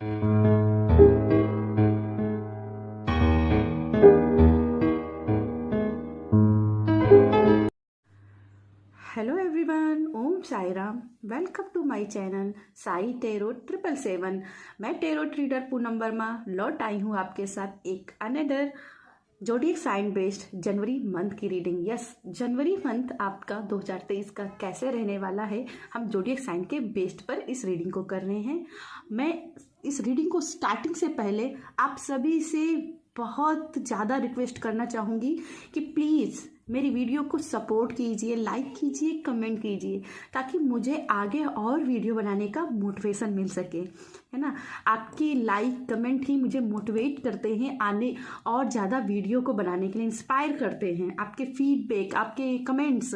Hello everyone, Om Sai Ram. Welcome to my channel Sai tarot 777। मैं tarot reader Poonam Verma लौट आई हूँ आपके साथ एक अनदर जोडिएक साइन बेस्ड जनवरी मंथ की रीडिंग। यस, जनवरी मंथ आपका 2023 का कैसे रहने वाला है, हम जोडिएक साइन के बेस्ड पर इस रीडिंग को कर रहे हैं। मैं इस रीडिंग को स्टार्टिंग से पहले आप सभी से बहुत ज़्यादा रिक्वेस्ट करना चाहूँगी कि प्लीज़ मेरी वीडियो को सपोर्ट कीजिए, लाइक कीजिए, कमेंट कीजिए, ताकि मुझे आगे और वीडियो बनाने का मोटिवेशन मिल सके, है ना। आपकी लाइक कमेंट ही मुझे मोटिवेट करते हैं आने और ज़्यादा वीडियो को बनाने के लिए, इंस्पायर करते हैं। आपके फीडबैक, आपके कमेंट्स,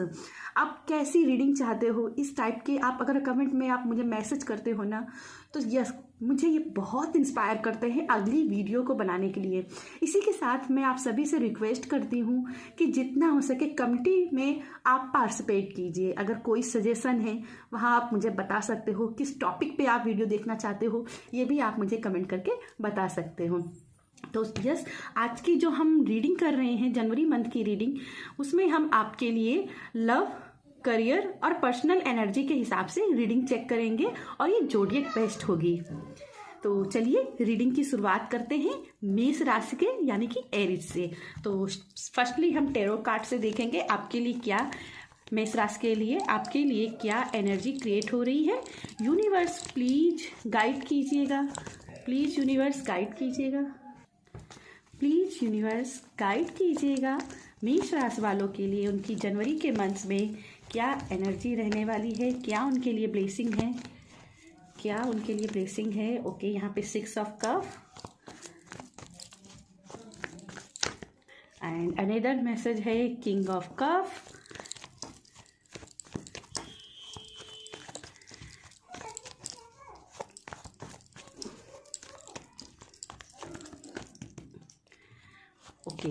आप कैसी रीडिंग चाहते हो इस टाइप के आप अगर कमेंट में आप मुझे मैसेज करते हो ना, तो यस, मुझे ये बहुत इंस्पायर करते हैं अगली वीडियो को बनाने के लिए। इसी के साथ मैं आप सभी से रिक्वेस्ट करती हूँ कि जितना हो सके कमेंटी में आप पार्टिसिपेट कीजिए। अगर कोई सजेशन है वहाँ आप मुझे बता सकते हो, किस टॉपिक पे आप वीडियो देखना चाहते हो ये भी आप मुझे कमेंट करके बता सकते हो। तो यस, आज की जो हम रीडिंग कर रहे हैं जनवरी मंथ की रीडिंग, उसमें हम आपके लिए लव, करियर और पर्सनल एनर्जी के हिसाब से रीडिंग चेक करेंगे और ये जोडिएक बेस्ड होगी। तो चलिए रीडिंग की शुरुआत करते हैं मेष राशि के यानी कि एरीज से। तो फर्स्टली हम टेरो कार्ड से देखेंगे आपके लिए क्या, मेष राशि के लिए आपके लिए क्या एनर्जी क्रिएट हो रही है। यूनिवर्स प्लीज गाइड कीजिएगा, प्लीज यूनिवर्स गाइड कीजिएगा, प्लीज यूनिवर्स गाइड कीजिएगा। मेष राशि वालों के लिए उनकी जनवरी के मंथ में क्या एनर्जी रहने वाली है, क्या उनके लिए ब्लेसिंग है, क्या उनके लिए ब्लेसिंग है। ओके, यहाँ पे 6 of cup and another message है king of cup, okay,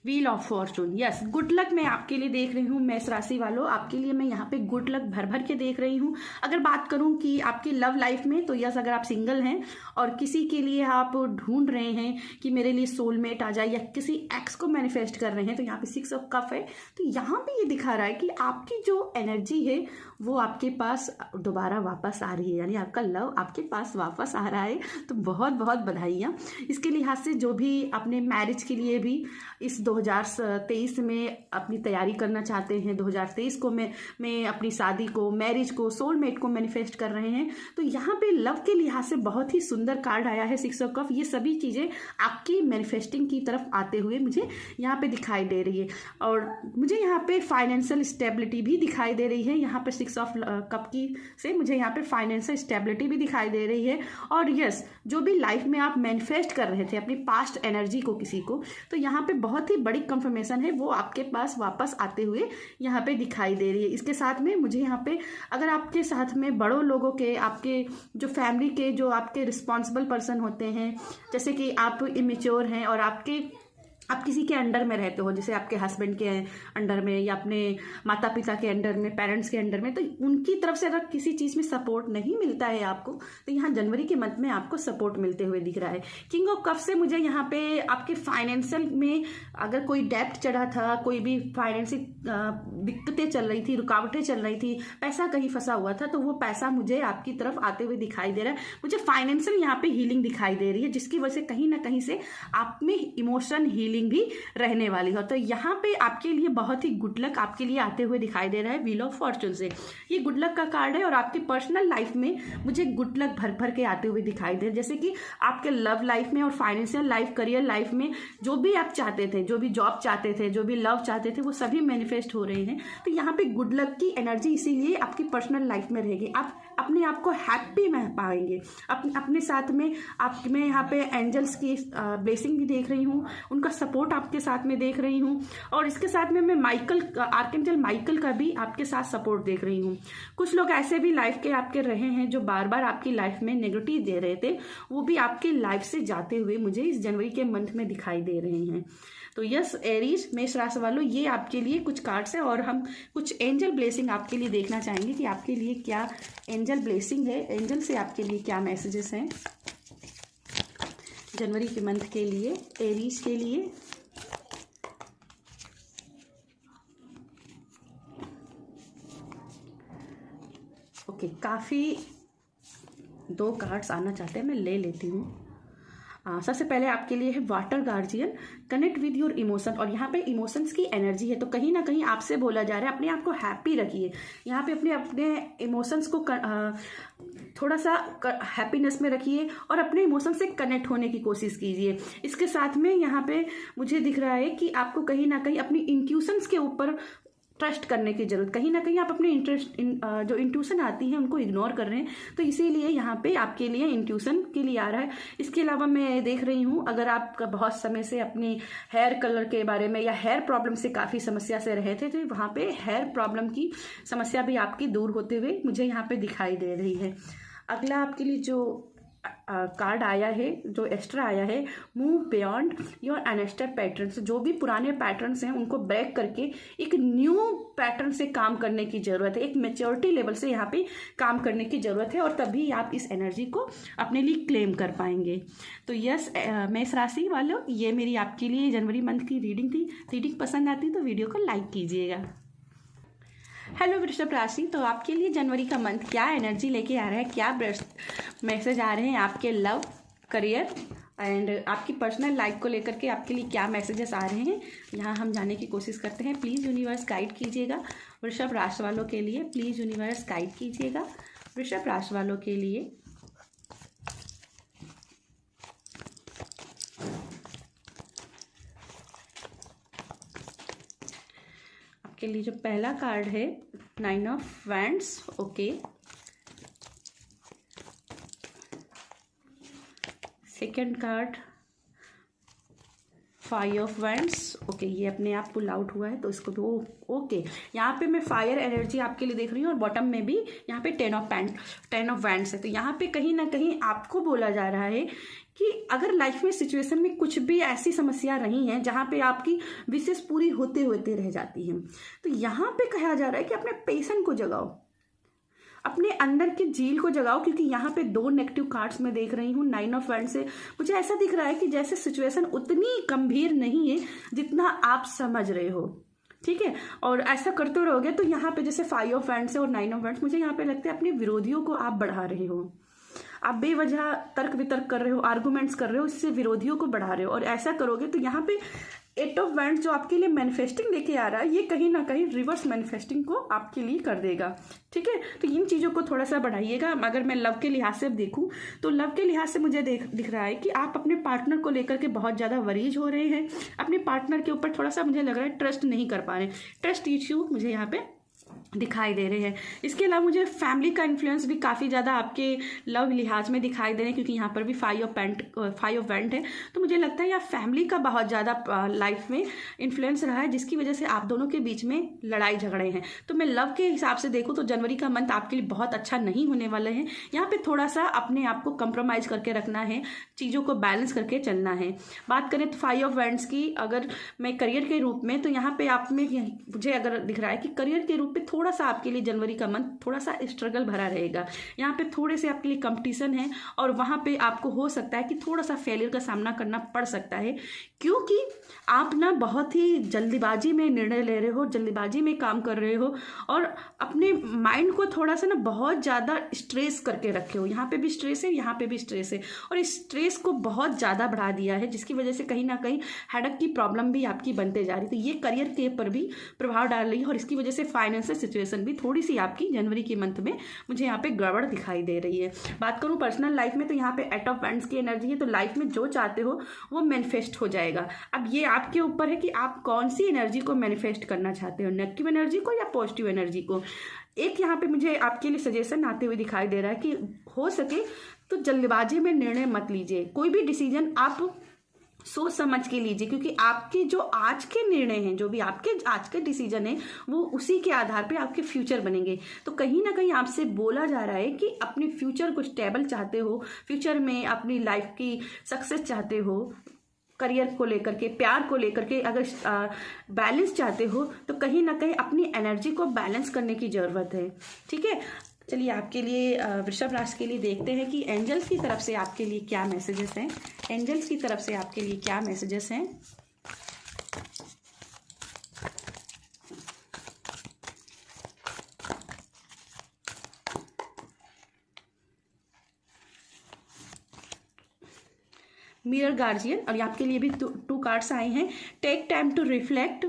wheel of fortune. Yes, good luck मैं आपके लिए देख रही हूँ मेष राशि वालों, आपके लिए मैं यहाँ पे गुड लक भर भर के देख रही हूँ। अगर बात करूँ कि आपकी लव लाइफ में, तो यस, अगर आप सिंगल हैं और किसी के लिए आप ढूंढ रहे हैं कि मेरे लिए सोलमेट आ जाए या किसी एक्स को मैनिफेस्ट कर रहे हैं, तो यहाँ पे 6 ऑफ कप है। तो यहाँ पे ये दिखा रहा है कि आपकी जो एनर्जी है वो आपके पास दोबारा वापस आ रही है, यानी आपका लव आपके पास वापस आ रहा है। तो बहुत बहुत बधाइयाँ इसके लिहाज से। जो भी अपने मैरिज के लिए भी इस 2023 में अपनी तैयारी करना चाहते हैं, 2023 को मैं अपनी शादी को, मैरिज को, सोलमेट को मैनिफेस्ट कर रहे हैं, तो यहाँ पे लव के लिहाज से बहुत ही सुंदर कार्ड आया है 6 ऑफ कप। ये सभी चीज़ें आपकी मैनिफेस्टिंग की तरफ आते हुए मुझे यहाँ पे दिखाई दे रही है। और मुझे यहाँ पे फाइनेंशियल स्टेबिलिटी भी दिखाई दे रही है। यहाँ पे 6 ऑफ कप की से मुझे यहाँ पे फाइनेंशियल स्टेबिलिटी भी दिखाई दे रही है। और यस, जो भी लाइफ में आप मैनिफेस्ट कर रहे थे अपनी पास्ट एनर्जी को किसी को, तो यहाँ पे बहुत ही बड़ी कंफर्मेशन है वो आपके पास वापस आते हुए यहाँ पे दिखाई दे रही है। इसके साथ में मुझे यहाँ पे अगर आपके साथ में बड़ों लोगों के, आपके जो फैमिली के, जो आपके रिस्पॉन्सिबल पर्सन होते हैं, जैसे कि आप इमेच्योर हैं और आप किसी के अंडर में रहते हो, जैसे आपके हस्बैंड के अंडर में या अपने माता पिता के अंडर में, पेरेंट्स के अंडर में, तो उनकी तरफ से अगर किसी चीज़ में सपोर्ट नहीं मिलता है आपको, तो यहाँ जनवरी के मंथ में आपको सपोर्ट मिलते हुए दिख रहा है। किंग ऑफ कप से मुझे यहाँ पे आपके फाइनेंशियल में अगर कोई डेप्ट चढ़ा था, कोई भी फाइनेंशियल दिक्कतें चल रही थी, रुकावटें चल रही थी, पैसा कहीं फंसा हुआ था, तो वो पैसा मुझे आपकी तरफ आते हुए दिखाई दे रहा है। मुझे फाइनेंशियल यहाँ पे हीलिंग दिखाई दे रही है, जिसकी वजह से कहीं ना कहीं से आप में इमोशन हीलिंग भी रहने वाली हो। तो यहाँ पे आपके लिए बहुत ही गुड लक आपके लिए आते हुए दिखाई दे रहा है व्हील ऑफ फॉर्चून से। ये गुड लक का कार्ड है और आपकी पर्सनल लाइफ में मुझे गुड लक भर भर के आते हुए दिखाई दे रहा है। जैसे कि आपके लव लाइफ में और फाइनेंशियल लाइफ, करियर लाइफ में जो भी आप चाहते थे, जो भी जॉब चाहते थे, जो भी लव चाहते थे, वो सभी मैनिफेस्ट हो रहे हैं। तो यहाँ पे गुड लक की एनर्जी इसीलिए आपकी पर्सनल लाइफ में रहेगी। आप अपने आप को हैप्पी में पाएंगे अपने साथ में। मैं यहाँ पे एंजल्स की ब्लेसिंग भी देख रही हूँ, उनका सपोर्ट आपके साथ में देख रही हूँ। और इसके साथ में मैं आर्कएंजल माइकल का भी आपके साथ सपोर्ट देख रही हूँ। कुछ लोग ऐसे भी लाइफ के आपके रहे हैं जो बार बार आपकी लाइफ में नेगेटिव दे रहे थे, वो भी आपकी लाइफ से जाते हुए मुझे इस जनवरी के मंथ में दिखाई दे रहे हैं। तो यस एरीज मेष राशि वालों, ये आपके लिए कुछ कार्ड्स हैं और हम कुछ एंजल ब्लेसिंग आपके लिए देखना चाहेंगे कि आपके लिए क्या एंजल ब्लेसिंग है, एंजल से आपके लिए क्या मैसेजेस हैं जनवरी के मंथ के लिए एरीज के लिए। ओके, काफ़ी 2 कार्ड्स आना चाहते हैं, मैं ले लेती हूँ। सबसे पहले आपके लिए है water guardian, connect with your emotion. और यहाँ पे इमोशंस की एनर्जी है, तो कहीं ना कहीं आपसे बोला जा रहा है अपने आप को हैप्पी रखिए। यहाँ पे अपने इमोशंस को थोड़ा सा हैप्पीनेस में रखिए और अपने इमोशन से कनेक्ट होने की कोशिश कीजिए। इसके साथ में यहाँ पे मुझे दिख रहा है कि आपको कहीं ना कहीं अपनी इंट्यूशंस के ऊपर ट्रस्ट करने की जरूरत, कहीं ना कहीं आप अपने जो इंट्यूशन आती है उनको इग्नोर कर रहे हैं, तो इसीलिए यहाँ पे आपके लिए इंट्यूशन के लिए आ रहा है। इसके अलावा मैं देख रही हूँ अगर आप बहुत समय से अपनी हेयर कलर के बारे में या हेयर प्रॉब्लम से काफ़ी समस्या से रहे थे, तो वहाँ पे हेयर प्रॉब्लम की समस्या भी आपकी दूर होते हुए मुझे यहाँ पे दिखाई दे रही है। अगला आपके लिए जो कार्ड आया है, जो एक्स्ट्रा आया है, मूव बियॉन्ड योर एनेस्टर पैटर्न्स। जो भी पुराने पैटर्न्स हैं उनको ब्रेक करके एक न्यू पैटर्न से काम करने की ज़रूरत है, एक मैच्योरिटी लेवल से यहाँ पे काम करने की ज़रूरत है और तभी आप इस एनर्जी को अपने लिए क्लेम कर पाएंगे। तो यस मेष राशि वालों, ये मेरी आपके लिए जनवरी मंथ की रीडिंग थी। रीडिंग पसंद आती तो वीडियो को लाइक कीजिएगा। हेलो वृषभ राशि, तो आपके लिए जनवरी का मंथ क्या एनर्जी लेके आ रहा है, क्या मैसेज आ रहे हैं आपके लव, करियर एंड आपकी पर्सनल लाइफ को लेकर के आपके लिए क्या मैसेजेस आ रहे हैं, यहाँ हम जानने की कोशिश करते हैं। प्लीज़ यूनिवर्स गाइड कीजिएगा वृषभ राशि वालों के लिए, प्लीज़ यूनिवर्स गाइड कीजिएगा वृषभ राशि वालों के लिए। के लिए जो पहला कार्ड है 9 of wands, okay. Second card 5 of wands, okay. ये अपने आप पुल आउट हुआ है तो इसको भी ओके। यहाँ पे मैं फायर एनर्जी आपके लिए देख रही हूँ और बॉटम में भी यहाँ पे 10 ऑफ वैंड्स है। तो यहाँ पे कहीं ना कहीं आपको बोला जा रहा है कि अगर लाइफ में सिचुएशन में कुछ भी ऐसी समस्या रही है जहाँ पे आपकी विशेष पूरी होते होते रह जाती हैं, तो यहाँ पे कहा जा रहा है कि अपने पेशेंस को जगाओ, अपने अंदर के झील को जगाओ, क्योंकि यहाँ पे 2 नेगेटिव कार्ड्स मैं देख रही हूँ 9 ऑफ वैंड्स से। मुझे ऐसा दिख रहा है कि जैसे सिचुएशन उतनी गंभीर नहीं है जितना आप समझ रहे हो, ठीक है। और ऐसा करते रहोगे तो यहाँ पे जैसे 5 ऑफ वैंड्स और 9 ऑफ वैंड्स, मुझे यहाँ पे लगता है अपने विरोधियों को आप बढ़ा रहे हो, आप बेवजह तर्क वितर्क कर रहे हो, आर्गुमेंट्स कर रहे हो, इससे विरोधियों को बढ़ा रहे हो। और ऐसा करोगे तो यहाँ पे 8 ऑफ वैंड्स जो आपके लिए मैनिफेस्टिंग लेके आ रहा है, ये कहीं ना कहीं रिवर्स मैनिफेस्टिंग को आपके लिए कर देगा, ठीक है। तो इन चीज़ों को थोड़ा सा बढ़ाइएगा। अगर मैं लव के लिहाज से देखूं तो लव के लिहाज से मुझे दिख रहा है कि आप अपने पार्टनर को लेकर के बहुत ज़्यादा वरीज हो रहे हैं, अपने पार्टनर के ऊपर थोड़ा सा मुझे लग रहा है ट्रस्ट नहीं कर पा रहे, ट्रस्ट इश्यू मुझे यहाँ पे दिखाई दे रहे हैं। इसके अलावा मुझे फैमिली का इन्फ्लुएंस भी काफ़ी ज़्यादा आपके लव लिहाज में दिखाई दे रहे हैं, क्योंकि यहाँ पर भी 5 ऑफ वैंड है। तो मुझे लगता है यार फैमिली का बहुत ज़्यादा लाइफ में इन्फ्लुएंस रहा है, जिसकी वजह से आप दोनों के बीच में लड़ाई झगड़े हैं। तो मैं लव के हिसाब से देखूँ तो जनवरी का मंथ आपके लिए बहुत अच्छा नहीं होने वाला है। यहाँ पर थोड़ा सा अपने आप को कंप्रोमाइज़ करके रखना है, चीज़ों को बैलेंस करके चलना है। बात करें तो 5 ऑफ वैंड्स की, अगर मैं करियर के रूप में, तो यहाँ पर आप में मुझे अगर दिख रहा है कि करियर के रूप में थोड़ा सा आपके लिए जनवरी का मंथ थोड़ा सा स्ट्रगल भरा रहेगा। यहाँ पे थोड़े से आपके लिए कंपटीशन है और वहाँ पे आपको हो सकता है कि थोड़ा सा फेलियर का सामना करना पड़ सकता है, क्योंकि आप ना बहुत ही जल्दीबाजी में निर्णय ले रहे हो, जल्दीबाजी में काम कर रहे हो और अपने माइंड को थोड़ा सा ना बहुत ज़्यादा स्ट्रेस करके रखे हो। यहाँ पे भी स्ट्रेस है, यहाँ पे भी स्ट्रेस है और इस स्ट्रेस को बहुत ज़्यादा बढ़ा दिया है, जिसकी वजह से कहीं ना कहीं हेडेक की प्रॉब्लम भी आपकी बनते जा रही है। तो ये करियर के ऊपर भी प्रभाव डाल रही है और इसकी वजह से फाइनेंशियल सिचुएशन भी थोड़ी सी आपकी जनवरी के मंथ में मुझे यहाँ पे गड़बड़ दिखाई दे रही है। बात करूँ पर्सनल लाइफ में तो यहाँ पे 8 ऑफ वैंड्स की एनर्जी है, तो लाइफ में जो चाहते हो वो मैनिफेस्ट हो जाएगा। अब ये आपके ऊपर है कि आप कौन सी एनर्जी को मैनिफेस्ट करना चाहते हो, नेगेटिव एनर्जी को या पॉजिटिव एनर्जी को। एक यहाँ पे मुझे आपके लिए सजेशन आते हुए दिखाई दे रहा है कि हो सके तो जल्दबाजी में निर्णय मत लीजिए, कोई भी डिसीजन आप सोच समझ के लीजिए, क्योंकि आपके जो आज के निर्णय हैं, जो भी आपके आज के डिसीजन है, वो उसी के आधार पे आपके फ्यूचर बनेंगे। तो कहीं ना कहीं आपसे बोला जा रहा है कि अपने फ्यूचर को स्टेबल चाहते हो, फ्यूचर में अपनी लाइफ की सक्सेस चाहते हो, करियर को लेकर के, प्यार को लेकर के अगर बैलेंस चाहते हो तो कहीं ना कहीं अपनी एनर्जी को बैलेंस करने की ज़रूरत है। ठीक है, चलिए आपके लिए वृषभ राशि के लिए देखते हैं कि एंजल्स की तरफ से आपके लिए क्या मैसेजेस हैं। एंजल्स की तरफ से आपके लिए क्या मैसेजेस हैं। मिरर गार्जियन, और आपके लिए भी टू कार्ड्स आए हैं। Take time to reflect.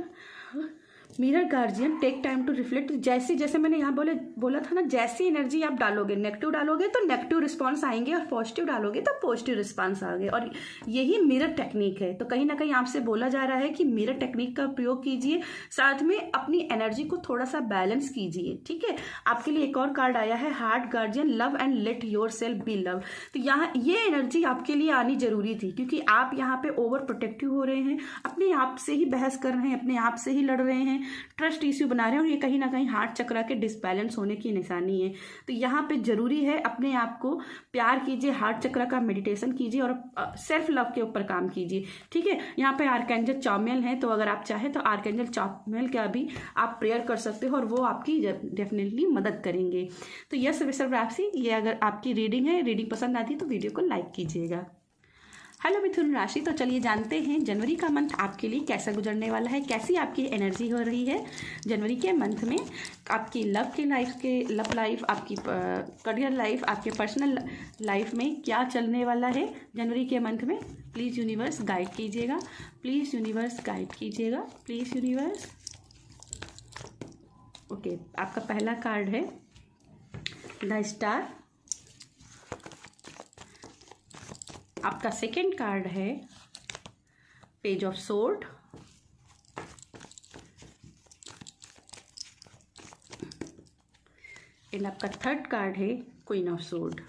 Mirror guardian, take time to reflect. जैसे जैसे मैंने यहाँ बोला था ना, जैसी एनर्जी आप डालोगे, नेगेटिव डालोगे तो नेगेटिव रिस्पांस आएंगे, और पॉजिटिव डालोगे तो पॉजिटिव रिस्पांस आएंगे, और यही मिरर टेक्निक है। तो कहीं ना कहीं आपसे बोला जा रहा है कि मिरर टेक्निक का प्रयोग कीजिए, साथ में अपनी एनर्जी को थोड़ा सा बैलेंस कीजिए। ठीक है, आपके लिए एक और कार्ड आया है, heart guardian, love and let yourself be love. तो यहाँ ये एनर्जी आपके लिए आनी जरूरी थी, क्योंकि आप यहाँ पे ओवर प्रोटेक्टिव हो रहे हैं, अपने आप से ही बहस कर रहे हैं, अपने आप से ही लड़ रहे हैं, ट्रस्ट इश्यू बना रहे हैं, और ये कहीं ना कहीं हार्ट चक्र के डिसबैलेंस होने की निशानी है। तो यहाँ पे जरूरी है अपने आप को प्यार कीजिए, हार्ट चक्र का मेडिटेशन कीजिए, और सेल्फ लव के ऊपर काम कीजिए। ठीक है, यहाँ पे आर्कएंजल चामियल है, तो अगर आप चाहे तो आर्कएंजल चामियल का भी आप प्रेयर कर सकते हो, और वो आपकी डेफिनेटली मदद करेंगे। तो यस वृषभ राशि, ये अगर आपकी रीडिंग है, रीडिंग पसंद आती है तो वीडियो को लाइक कीजिएगा। हेलो मिथुन राशि, तो चलिए जानते हैं जनवरी का मंथ आपके लिए कैसा गुजरने वाला है, कैसी आपकी एनर्जी हो रही है जनवरी के मंथ में। आपकी लव लाइफ, आपकी करियर लाइफ, आपके पर्सनल लाइफ में क्या चलने वाला है जनवरी के मंथ में। प्लीज़ यूनिवर्स गाइड कीजिएगा, प्लीज़ यूनिवर्स गाइड कीजिएगा, प्लीज़ यूनिवर्स। ओके, आपका पहला कार्ड है द स्टार, आपका सेकेंड कार्ड है पेज ऑफ सोर्ड, एंड आपका थर्ड कार्ड है क्वीन ऑफ सोर्ड।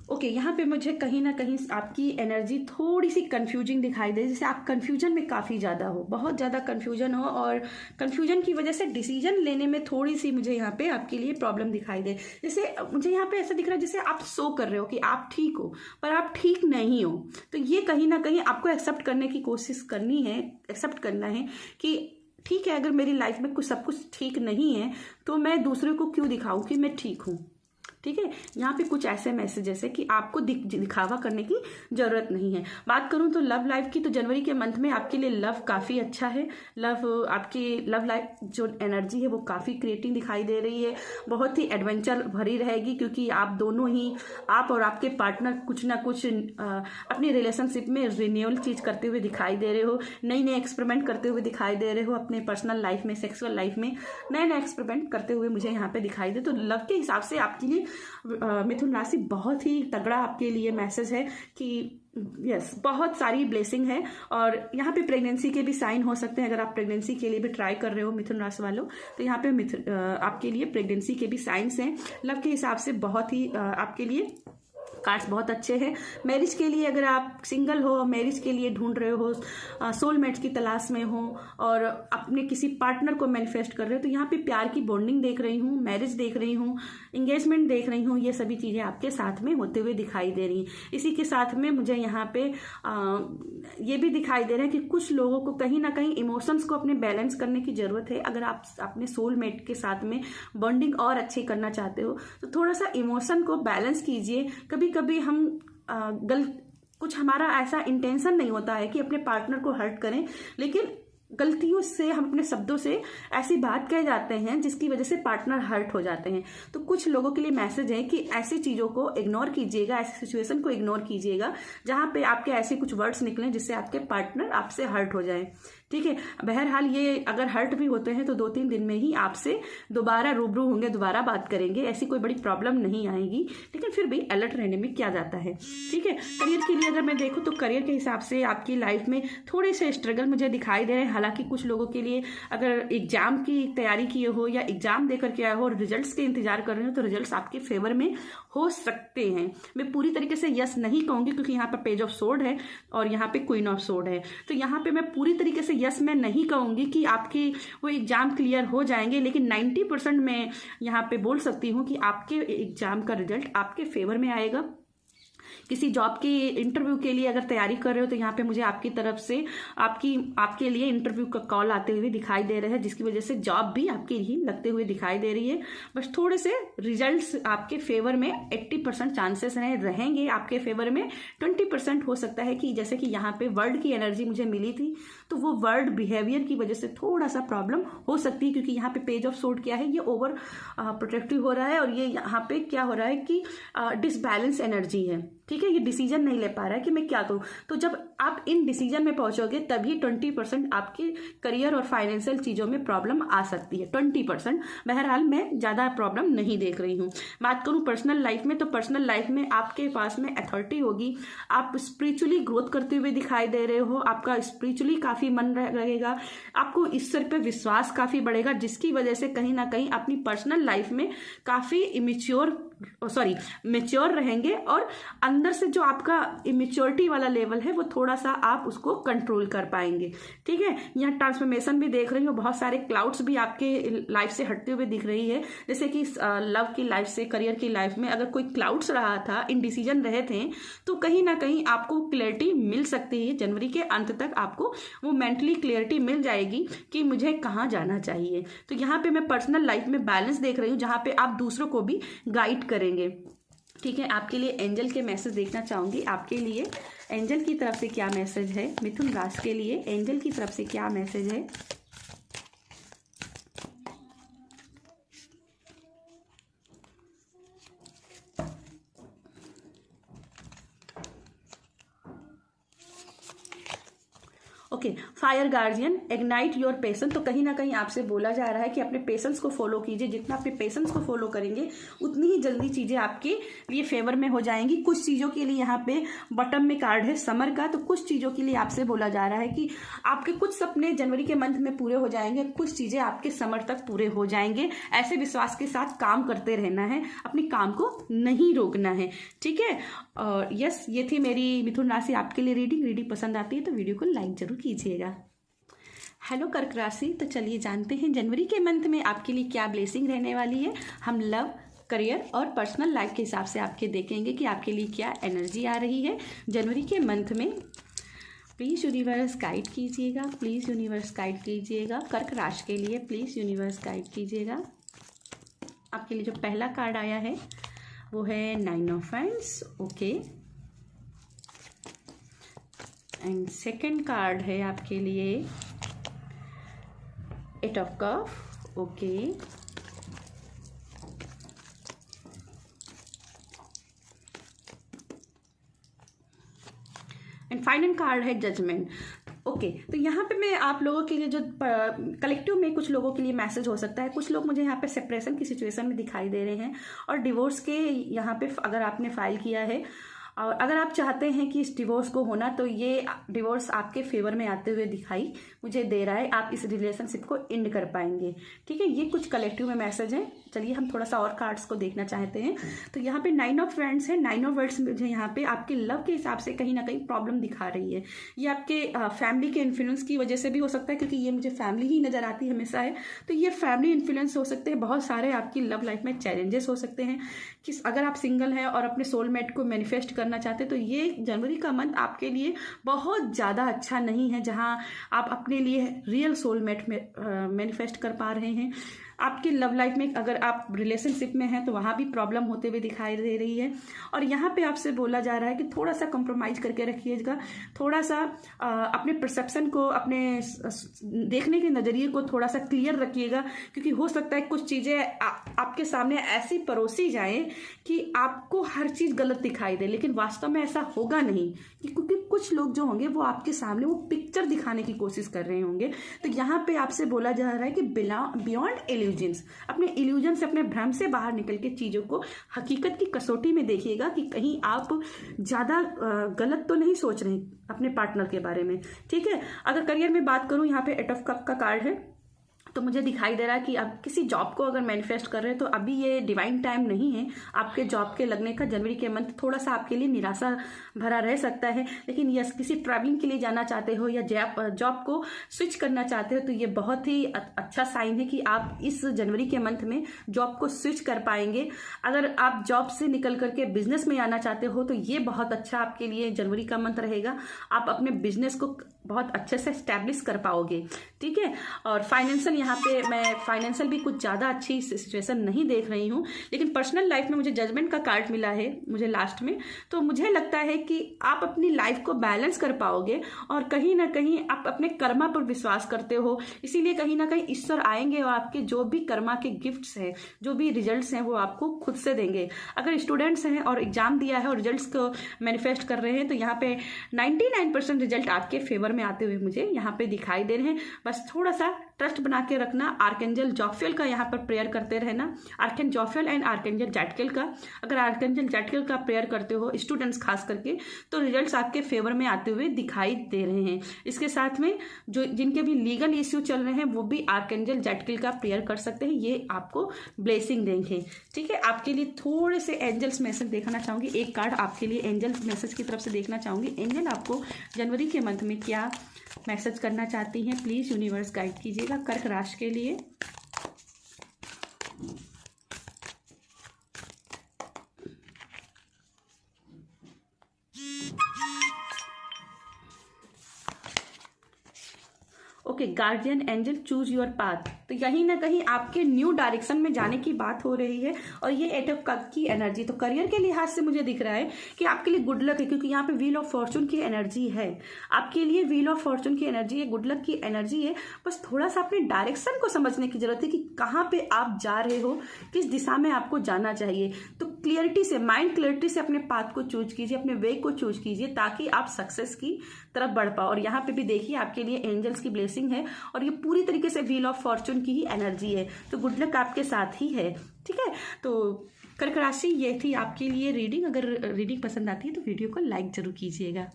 ओके, यहाँ पे मुझे कहीं ना कहीं आपकी एनर्जी थोड़ी सी कंफ्यूजिंग दिखाई दे, जैसे आप कंफ्यूजन में काफ़ी ज़्यादा हो, बहुत ज़्यादा कंफ्यूजन हो, और कंफ्यूजन की वजह से डिसीजन लेने में थोड़ी सी मुझे यहाँ पे आपके लिए प्रॉब्लम दिखाई दे। जैसे मुझे यहाँ पे ऐसा दिख रहा है जैसे आप शो कर रहे हो कि आप ठीक हो, पर आप ठीक नहीं हो। तो ये कहीं ना कहीं आपको एक्सेप्ट करने की कोशिश करनी है, एक्सेप्ट करना है कि ठीक है, अगर मेरी लाइफ में सब कुछ ठीक नहीं है तो मैं दूसरे को क्यों दिखाऊं कि मैं ठीक हूँ। ठीक है, यहाँ पे कुछ ऐसे मैसेजेस है कि आपको दिखावा करने की जरूरत नहीं है। बात करूँ तो लव लाइफ की, तो जनवरी के मंथ में आपके लिए लव काफ़ी अच्छा है। आपकी लव लाइफ जो एनर्जी है वो काफ़ी क्रिएटिव दिखाई दे रही है, बहुत ही एडवेंचर भरी रहेगी, क्योंकि आप दोनों ही, आप और आपके पार्टनर कुछ ना कुछ अपनी रिलेशनशिप में रिन्यूअल चीज़ करते हुए दिखाई दे रहे हो, नई नई एक्सपेरिमेंट करते हुए दिखाई दे रहे हो, अपने पर्सनल लाइफ में, सेक्सुअल लाइफ में नए नए एक्सपेरिमेंट करते हुए मुझे यहाँ पे दिखाई दे। तो लव के हिसाब से आपके लिए मिथुन राशि बहुत ही तगड़ा आपके लिए मैसेज है कि यस, बहुत सारी ब्लेसिंग है। और यहाँ पे प्रेगनेंसी के भी साइन हो सकते हैं, अगर आप प्रेगनेंसी के लिए भी ट्राई कर रहे हो मिथुन राशि वालों, तो यहाँ पे आपके लिए प्रेगनेंसी के भी साइंस हैं। लव के हिसाब से बहुत ही आपके लिए कार्ड्स बहुत अच्छे हैं। मैरिज के लिए अगर आप सिंगल हो, मैरिज के लिए ढूंढ रहे हो, सोलमेट्स की तलाश में हो, और अपने किसी पार्टनर को मैनिफेस्ट कर रहे हो, तो यहाँ पे प्यार की बॉन्डिंग देख रही हूँ, मैरिज देख रही हूँ, इंगेजमेंट देख रही हूँ, ये सभी चीज़ें आपके साथ में होते हुए दिखाई दे रही हैं। इसी के साथ में मुझे यहाँ पे ये भी दिखाई दे रहा है कि कुछ लोगों को कहीं ना कहीं इमोशंस को अपने बैलेंस करने की ज़रूरत है। अगर आप अपने सोलमेट के साथ में बॉन्डिंग और अच्छी करना चाहते हो तो थोड़ा सा इमोशन को बैलेंस कीजिए। कभी कभी हम कुछ हमारा ऐसा इंटेंशन नहीं होता है कि अपने पार्टनर को हर्ट करें, लेकिन गलतियों से हम अपने शब्दों से ऐसी बात कह जाते हैं जिसकी वजह से पार्टनर हर्ट हो जाते हैं। तो कुछ लोगों के लिए मैसेज है कि ऐसी चीज़ों को इग्नोर कीजिएगा, ऐसी सिचुएशन को इग्नोर कीजिएगा जहां पे आपके ऐसे कुछ वर्ड्स निकलें जिससे आपके पार्टनर आपसे हर्ट हो जाए। ठीक है, बहरहाल ये अगर हर्ट भी होते हैं तो 2-3 दिन में ही आपसे दोबारा रूबरू होंगे, दोबारा बात करेंगे, ऐसी कोई बड़ी प्रॉब्लम नहीं आएगी, लेकिन फिर भी अलर्ट रहने में क्या जाता है। ठीक है, करियर के लिए अगर मैं देखूँ तो करियर के हिसाब से आपकी लाइफ में थोड़े से स्ट्रगल मुझे दिखाई दे रहे हैं। हालांकि कुछ लोगों के लिए अगर एग्जाम की तैयारी किए हो या एग्जाम देकर के आए हो और रिजल्ट्स के इंतजार कर रहे हो तो रिजल्ट्स आपके फेवर में हो सकते हैं। मैं पूरी तरीके से यस नहीं कहूँगी क्योंकि यहाँ पर पेज ऑफ सोर्ड है और यहाँ पे क्वीन ऑफ सोर्ड है, तो यहाँ पे मैं पूरी तरीके से यस मैं नहीं कहूँगी कि आपकी वो एग्जाम क्लियर हो जाएंगे, लेकिन 90% मैं यहाँ पे बोल सकती हूँ कि आपके एग्जाम का रिजल्ट आपके फेवर में आएगा। किसी जॉब के इंटरव्यू के लिए अगर तैयारी कर रहे हो तो यहाँ पे मुझे आपकी तरफ से आपके लिए इंटरव्यू का कॉल आते हुए दिखाई दे रहे हैं, जिसकी वजह से जॉब भी आपकी ही लगते हुए दिखाई दे रही है। बस थोड़े से रिजल्ट्स आपके फेवर में 80% चांसेस रहेंगे, आपके फेवर में 20% हो सकता है कि जैसे कि यहाँ पे वर्ल्ड की एनर्जी मुझे मिली थी तो वो वर्ल्ड बिहेवियर की वजह से थोड़ा सा प्रॉब्लम हो सकती है, क्योंकि यहाँ पे पेज ऑफ सोर्ड क्या है, ये ओवर प्रोटेक्टिव हो रहा है और ये यहाँ पे क्या हो रहा है कि डिसबैलेंस एनर्जी है। ठीक है, ये डिसीजन नहीं ले पा रहा है कि मैं क्या करूं। तो जब आप इन डिसीजन में पहुंचोगे तभी 20% आपके करियर और फाइनेंशियल चीजों में प्रॉब्लम आ सकती है। 20%, बहरहाल मैं ज्यादा प्रॉब्लम नहीं देख रही हूं। बात करूं पर्सनल लाइफ में, तो पर्सनल लाइफ में आपके पास में अथॉरिटी होगी, आप स्पिरिचुअली ग्रोथ करते हुए दिखाई दे रहे हो, आपका स्पिरिचुअली काफी मन रहेगा, आपको ईश्वर पे विश्वास काफी बढ़ेगा, जिसकी वजह से कहीं ना कहीं अपनी पर्सनल लाइफ में काफी मेच्योर रहेंगे और अंदर से जो आपका इमेच्योरिटी वाला लेवल है वो थोड़ा सा आप उसको कंट्रोल कर पाएंगे। ठीक है, यहाँ ट्रांसफॉर्मेशन भी देख रही हूँ, बहुत सारे क्लाउड्स भी आपके लाइफ से हटते हुए दिख रही है, जैसे कि लव की लाइफ से करियर की लाइफ में अगर कोई क्लाउड्स रहा था, इनडिसीजन रहे थे, तो कहीं ना कहीं आपको क्लियरिटी मिल सकती है। जनवरी के अंत तक आपको वो मेंटली क्लियरिटी मिल जाएगी कि मुझे कहाँ जाना चाहिए। तो यहाँ पे मैं पर्सनल लाइफ में बैलेंस देख रही हूँ, जहाँ पे आप दूसरों को भी गाइड करेंगे। ठीक है, आपके लिए एंजल के मैसेज देखना चाहूंगी, आपके लिए एंजल की तरफ से क्या मैसेज है, मिथुन राशि के लिए एंजल की तरफ से क्या मैसेज है। Okay, fire guardian ignite your patience. तो कहीं ना कहीं आपसे बोला जा रहा है कि अपने पेशेंस को फॉलो कीजिए, जितना अपने पेशेंस को फॉलो करेंगे उतनी ही जल्दी चीजें आपके लिए फेवर में हो जाएंगी। कुछ चीजों के लिए यहाँ पे बॉटम में कार्ड है समर का, तो कुछ चीजों के लिए आपसे बोला जा रहा है कि आपके कुछ सपने जनवरी के मंथ में पूरे हो जाएंगे, कुछ चीजें आपके समर तक पूरे हो जाएंगे। ऐसे विश्वास के साथ काम करते रहना है, अपने काम को नहीं रोकना है। ठीक है, और यस, ये थी मेरी मिथुन राशि आपके लिए रीडिंग पसंद आती है तो वीडियो को लाइक जरूर कीजिएगा। हेलो कर्क राशि, तो चलिए जानते हैं जनवरी के मंथ में आपके लिए क्या ब्लेसिंग रहने वाली है। हम लव, करियर और पर्सनल लाइफ के हिसाब से आपके देखेंगे कि आपके लिए क्या एनर्जी आ रही है जनवरी के मंथ में। प्लीज़ यूनिवर्स गाइड कीजिएगा, प्लीज़ यूनिवर्स गाइड कीजिएगा। कर्क राशि के लिए प्लीज़ यूनिवर्स गाइड कीजिएगा। आपके लिए जो पहला कार्ड आया है वो है 9 of wands. Okay, and second card है आपके लिए 8 of cup. Okay, and final card है जजमेंट। ओके, तो यहाँ पे मैं आप लोगों के लिए जो कलेक्टिव में कुछ लोगों के लिए मैसेज हो सकता है, कुछ लोग मुझे यहाँ पे सेपरेशन की सिचुएशन में दिखाई दे रहे हैं और डिवोर्स के यहाँ पे अगर आपने फाइल किया है और अगर आप चाहते हैं कि इस डिवोर्स को होना, तो ये डिवोर्स आपके फेवर में आते हुए दिखाई मुझे दे रहा है। आप इस रिलेशनशिप को एंड कर पाएंगे। ठीक है, ये कुछ कलेक्टिव में मैसेज है। चलिए हम थोड़ा सा और कार्ड्स को देखना चाहते हैं। तो यहाँ पे 9 ऑफ वांड्स है। 9 ऑफ वांड्स मुझे यहाँ पे आपके लव के हिसाब से कहीं ना कहीं प्रॉब्लम दिखा रही है। ये आपके फैमिली के इन्फ्लुएंस की वजह से भी हो सकता है, क्योंकि ये मुझे फैमिली ही नजर आती हमेशा है। तो ये फैमिली इन्फ्लुएंस हो सकते हैं। बहुत सारे आपकी लव लाइफ में चैलेंजेस हो सकते हैं कि अगर आप सिंगल हैं और अपने सोलमेट को मैनिफेस्ट करना चाहते हैं तो ये जनवरी का मंथ आपके लिए बहुत ज़्यादा अच्छा नहीं है, जहां आप अपने लिए रियल सोलमेट में मैनिफेस्ट कर पा रहे हैं। आपकी लव लाइफ में अगर आप रिलेशनशिप में हैं तो वहाँ भी प्रॉब्लम होते हुए दिखाई दे रही है। और यहाँ पे आपसे बोला जा रहा है कि थोड़ा सा कंप्रोमाइज़ करके रखिएगा, थोड़ा सा अपने परसेप्शन को, अपने देखने के नज़रिए को थोड़ा सा क्लियर रखिएगा, क्योंकि हो सकता है कुछ चीज़ें आपके सामने ऐसी परोसी जाएं कि आपको हर चीज़ गलत दिखाई दे, लेकिन वास्तव में ऐसा होगा नहीं, क्योंकि कुछ लोग जो होंगे वो आपके सामने वो पिक्चर दिखाने की कोशिश कर रहे होंगे। तो यहाँ पे आपसे बोला जा रहा है कि बियॉन्ड इल्यूजन्स, अपने इल्यूजन से, अपने भ्रम से बाहर निकल के चीज़ों को हकीकत की कसौटी में देखिएगा कि कहीं आप ज़्यादा गलत तो नहीं सोच रहे अपने पार्टनर के बारे में। ठीक है, अगर करियर में बात करूँ, यहाँ पे 8 ऑफ कप का कार्ड है। तो मुझे दिखाई दे रहा है कि अब किसी जॉब को अगर मैनिफेस्ट कर रहे हैं तो अभी ये डिवाइन टाइम नहीं है आपके जॉब के लगने का। जनवरी के मंथ थोड़ा सा आपके लिए निराशा भरा रह सकता है, लेकिन यस किसी ट्रैवलिंग के लिए जाना चाहते हो या जॉब को स्विच करना चाहते हो तो ये बहुत ही अच्छा साइन है कि आप इस जनवरी के मंथ में जॉब को स्विच कर पाएंगे। अगर आप जॉब से निकल करके बिजनेस में आना चाहते हो तो ये बहुत अच्छा आपके लिए जनवरी का मंथ रहेगा। आप अपने बिजनेस को बहुत अच्छे से स्टैब्लिश कर पाओगे, ठीक है। और फाइनेंशियल, यहाँ पे मैं फाइनेंशियल भी कुछ ज़्यादा अच्छी सिचुएशन नहीं देख रही हूँ, लेकिन पर्सनल लाइफ में मुझे जजमेंट का कार्ड मिला है मुझे लास्ट में, तो मुझे लगता है कि आप अपनी लाइफ को बैलेंस कर पाओगे और कहीं ना कहीं आप अपने कर्मा पर विश्वास करते हो, इसीलिए कहीं ना कहीं ईश्वर आएंगे और आपके जो भी कर्मा के गिफ्ट्स हैं, जो भी रिजल्ट्स हैं वो आपको खुद से देंगे। अगर स्टूडेंट्स हैं और एग्जाम दिया है और रिजल्ट्स को मैनिफेस्ट कर रहे हैं तो यहाँ पे 99% रिजल्ट आपके फेवर में आते हुए मुझे यहाँ पे दिखाई दे रहे हैं। बस थोड़ा सा ट्रस्ट बना के रखना, आर्कएंजल जॉफियल का यहाँ पर प्रेयर करते रहना, आर्कएंजल जॉफियल एंड आर्कएंजल जैटकिल का। अगर आर्कएंजल जैटकिल का प्रेयर करते हो स्टूडेंट्स खास करके तो रिजल्ट्स आपके फेवर में आते हुए दिखाई दे रहे हैं। इसके साथ में जो जिनके भी लीगल इश्यू चल रहे हैं वो भी आर्कएंजल जैटकिल का प्रेयर कर सकते हैं, ये आपको ब्लेसिंग देंगे, ठीक है। आपके लिए थोड़े से एंजल्स मैसेज देखना चाहूंगी, एक कार्ड आपके लिए एंजल मैसेज की तरफ से देखना चाहूंगी। एंजल आपको जनवरी के मंथ में क्या मैसेज करना चाहती हैं, प्लीज यूनिवर्स गाइड कीजिएगा कर्क राशि के लिए। Okay, guardian angel choose your path, तो कहीं ना कहीं आपके न्यू डायरेक्शन में जाने की बात हो रही है और ये 8 ऑफ कप की एनर्जी, तो करियर के लिहाज से मुझे दिख रहा है कि आपके लिए गुड लक है, क्योंकि यहाँ पे व्हील ऑफ फॉर्चून की एनर्जी है। आपके लिए व्हील ऑफ फॉर्चून की एनर्जी है, गुड लक की एनर्जी है। बस थोड़ा सा अपने डायरेक्शन को समझने की जरूरत है कि कहाँ पे आप जा रहे हो, किस दिशा में आपको जाना चाहिए। तो क्लियरिटी से, माइंड क्लियरिटी से अपने पाथ को चूज कीजिए, अपने वे को चूज कीजिए ताकि आप सक्सेस की तरफ बढ़ पाओ। और यहाँ पे भी देखिए आपके लिए एंजल्स की ब्लेसिंग है और ये पूरी तरीके से व्हील ऑफ फॉर्चून की ही एनर्जी है, तो गुड लक आपके साथ ही है, ठीक है। तो कर्क राशि, ये थी आपके लिए रीडिंग। अगर रीडिंग पसंद आती है तो वीडियो को लाइक जरूर कीजिएगा।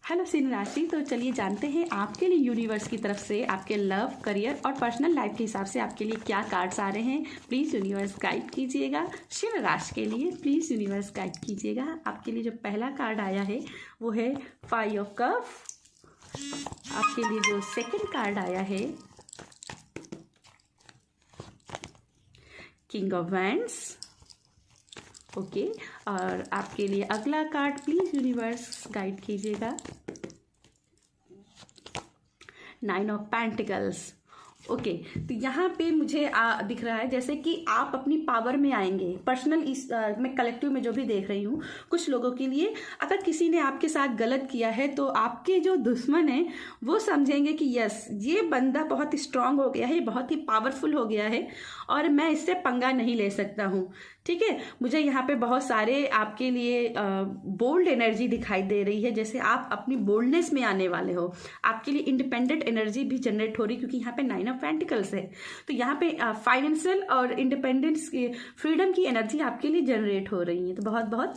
हेलो सिंह राशि, तो चलिए जानते हैं आपके लिए यूनिवर्स की तरफ से आपके लव, करियर और पर्सनल लाइफ के हिसाब से आपके लिए क्या कार्ड्स आ रहे हैं। प्लीज़ यूनिवर्स गाइड कीजिएगा। सिंह राशि के लिए प्लीज़ यूनिवर्स गाइड कीजिएगा। आपके लिए जो पहला कार्ड आया है वो है 5 ऑफ कप। आपके लिए जो सेकंड कार्ड आया है किंग ऑफ वैंड्स, ओके। और आपके लिए अगला कार्ड प्लीज यूनिवर्स गाइड कीजिएगा 9 ऑफ पेंटिकल्स, ओके। तो यहाँ पे मुझे दिख रहा है जैसे कि आप अपनी पावर में आएंगे। पर्सनल इस मैं कलेक्टिव में जो भी देख रही हूँ कुछ लोगों के लिए, अगर किसी ने आपके साथ गलत किया है तो आपके जो दुश्मन हैं वो समझेंगे कि यस ये बंदा बहुत स्ट्रांग हो गया है, बहुत ही पावरफुल हो गया है और मैं इससे पंगा नहीं ले सकता हूँ, ठीक है। मुझे यहाँ पे बहुत सारे आपके लिए बोल्ड एनर्जी दिखाई दे रही है, जैसे आप अपनी बोल्डनेस में आने वाले हो। आपके लिए इंडिपेंडेंट एनर्जी भी जनरेट हो रही, क्योंकि यहाँ पे 9 ऑफ पेंटिकल्स है। तो यहाँ पे फाइनेंशियल और इंडिपेंडेंस की, फ्रीडम की एनर्जी आपके लिए जनरेट हो रही है, तो बहुत बहुत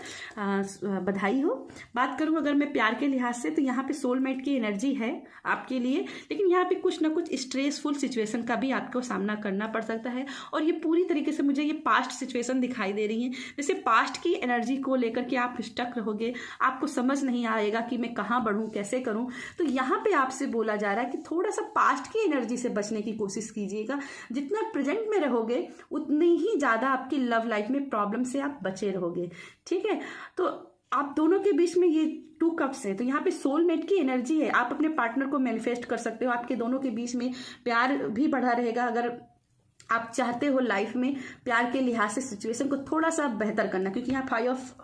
बधाई हो। बात करूँ अगर मैं प्यार के लिहाज से, तो यहाँ पे सोलमेट की एनर्जी है आपके लिए, लेकिन यहाँ पे कुछ ना कुछ स्ट्रेसफुल सिचुएशन का भी आपको सामना करना पड़ सकता है। और ये पूरी तरीके से मुझे ये पास्ट सिचुएशन दिखाई दे रही है, जैसे पास्ट की एनर्जी को लेकर के आप स्टक रहोगे, आपको समझ नहीं आएगा कि मैं कहाँ बढ़ूँ, कैसे करूँ। तो यहाँ पे आपसे बोला जा रहा है कि थोड़ा सा पास्ट की एनर्जी से बचने की कोशिश कीजिएगा। जितना प्रेजेंट में रहोगे उतनी ही ज़्यादा आपकी लव लाइफ में प्रॉब्लम से आप बचे रहोगे, ठीक है। तो आप दोनों के बीच में ये 2 कप्स है, तो यहाँ पे सोलमेट की एनर्जी है। आप अपने पार्टनर को मैनिफेस्ट कर सकते हो, आपके दोनों के बीच में प्यार भी बढ़ा रहेगा। अगर आप चाहते हो लाइफ में प्यार के लिहाज से सिचुएशन को थोड़ा सा बेहतर करना, क्योंकि यहाँ 5 ऑफ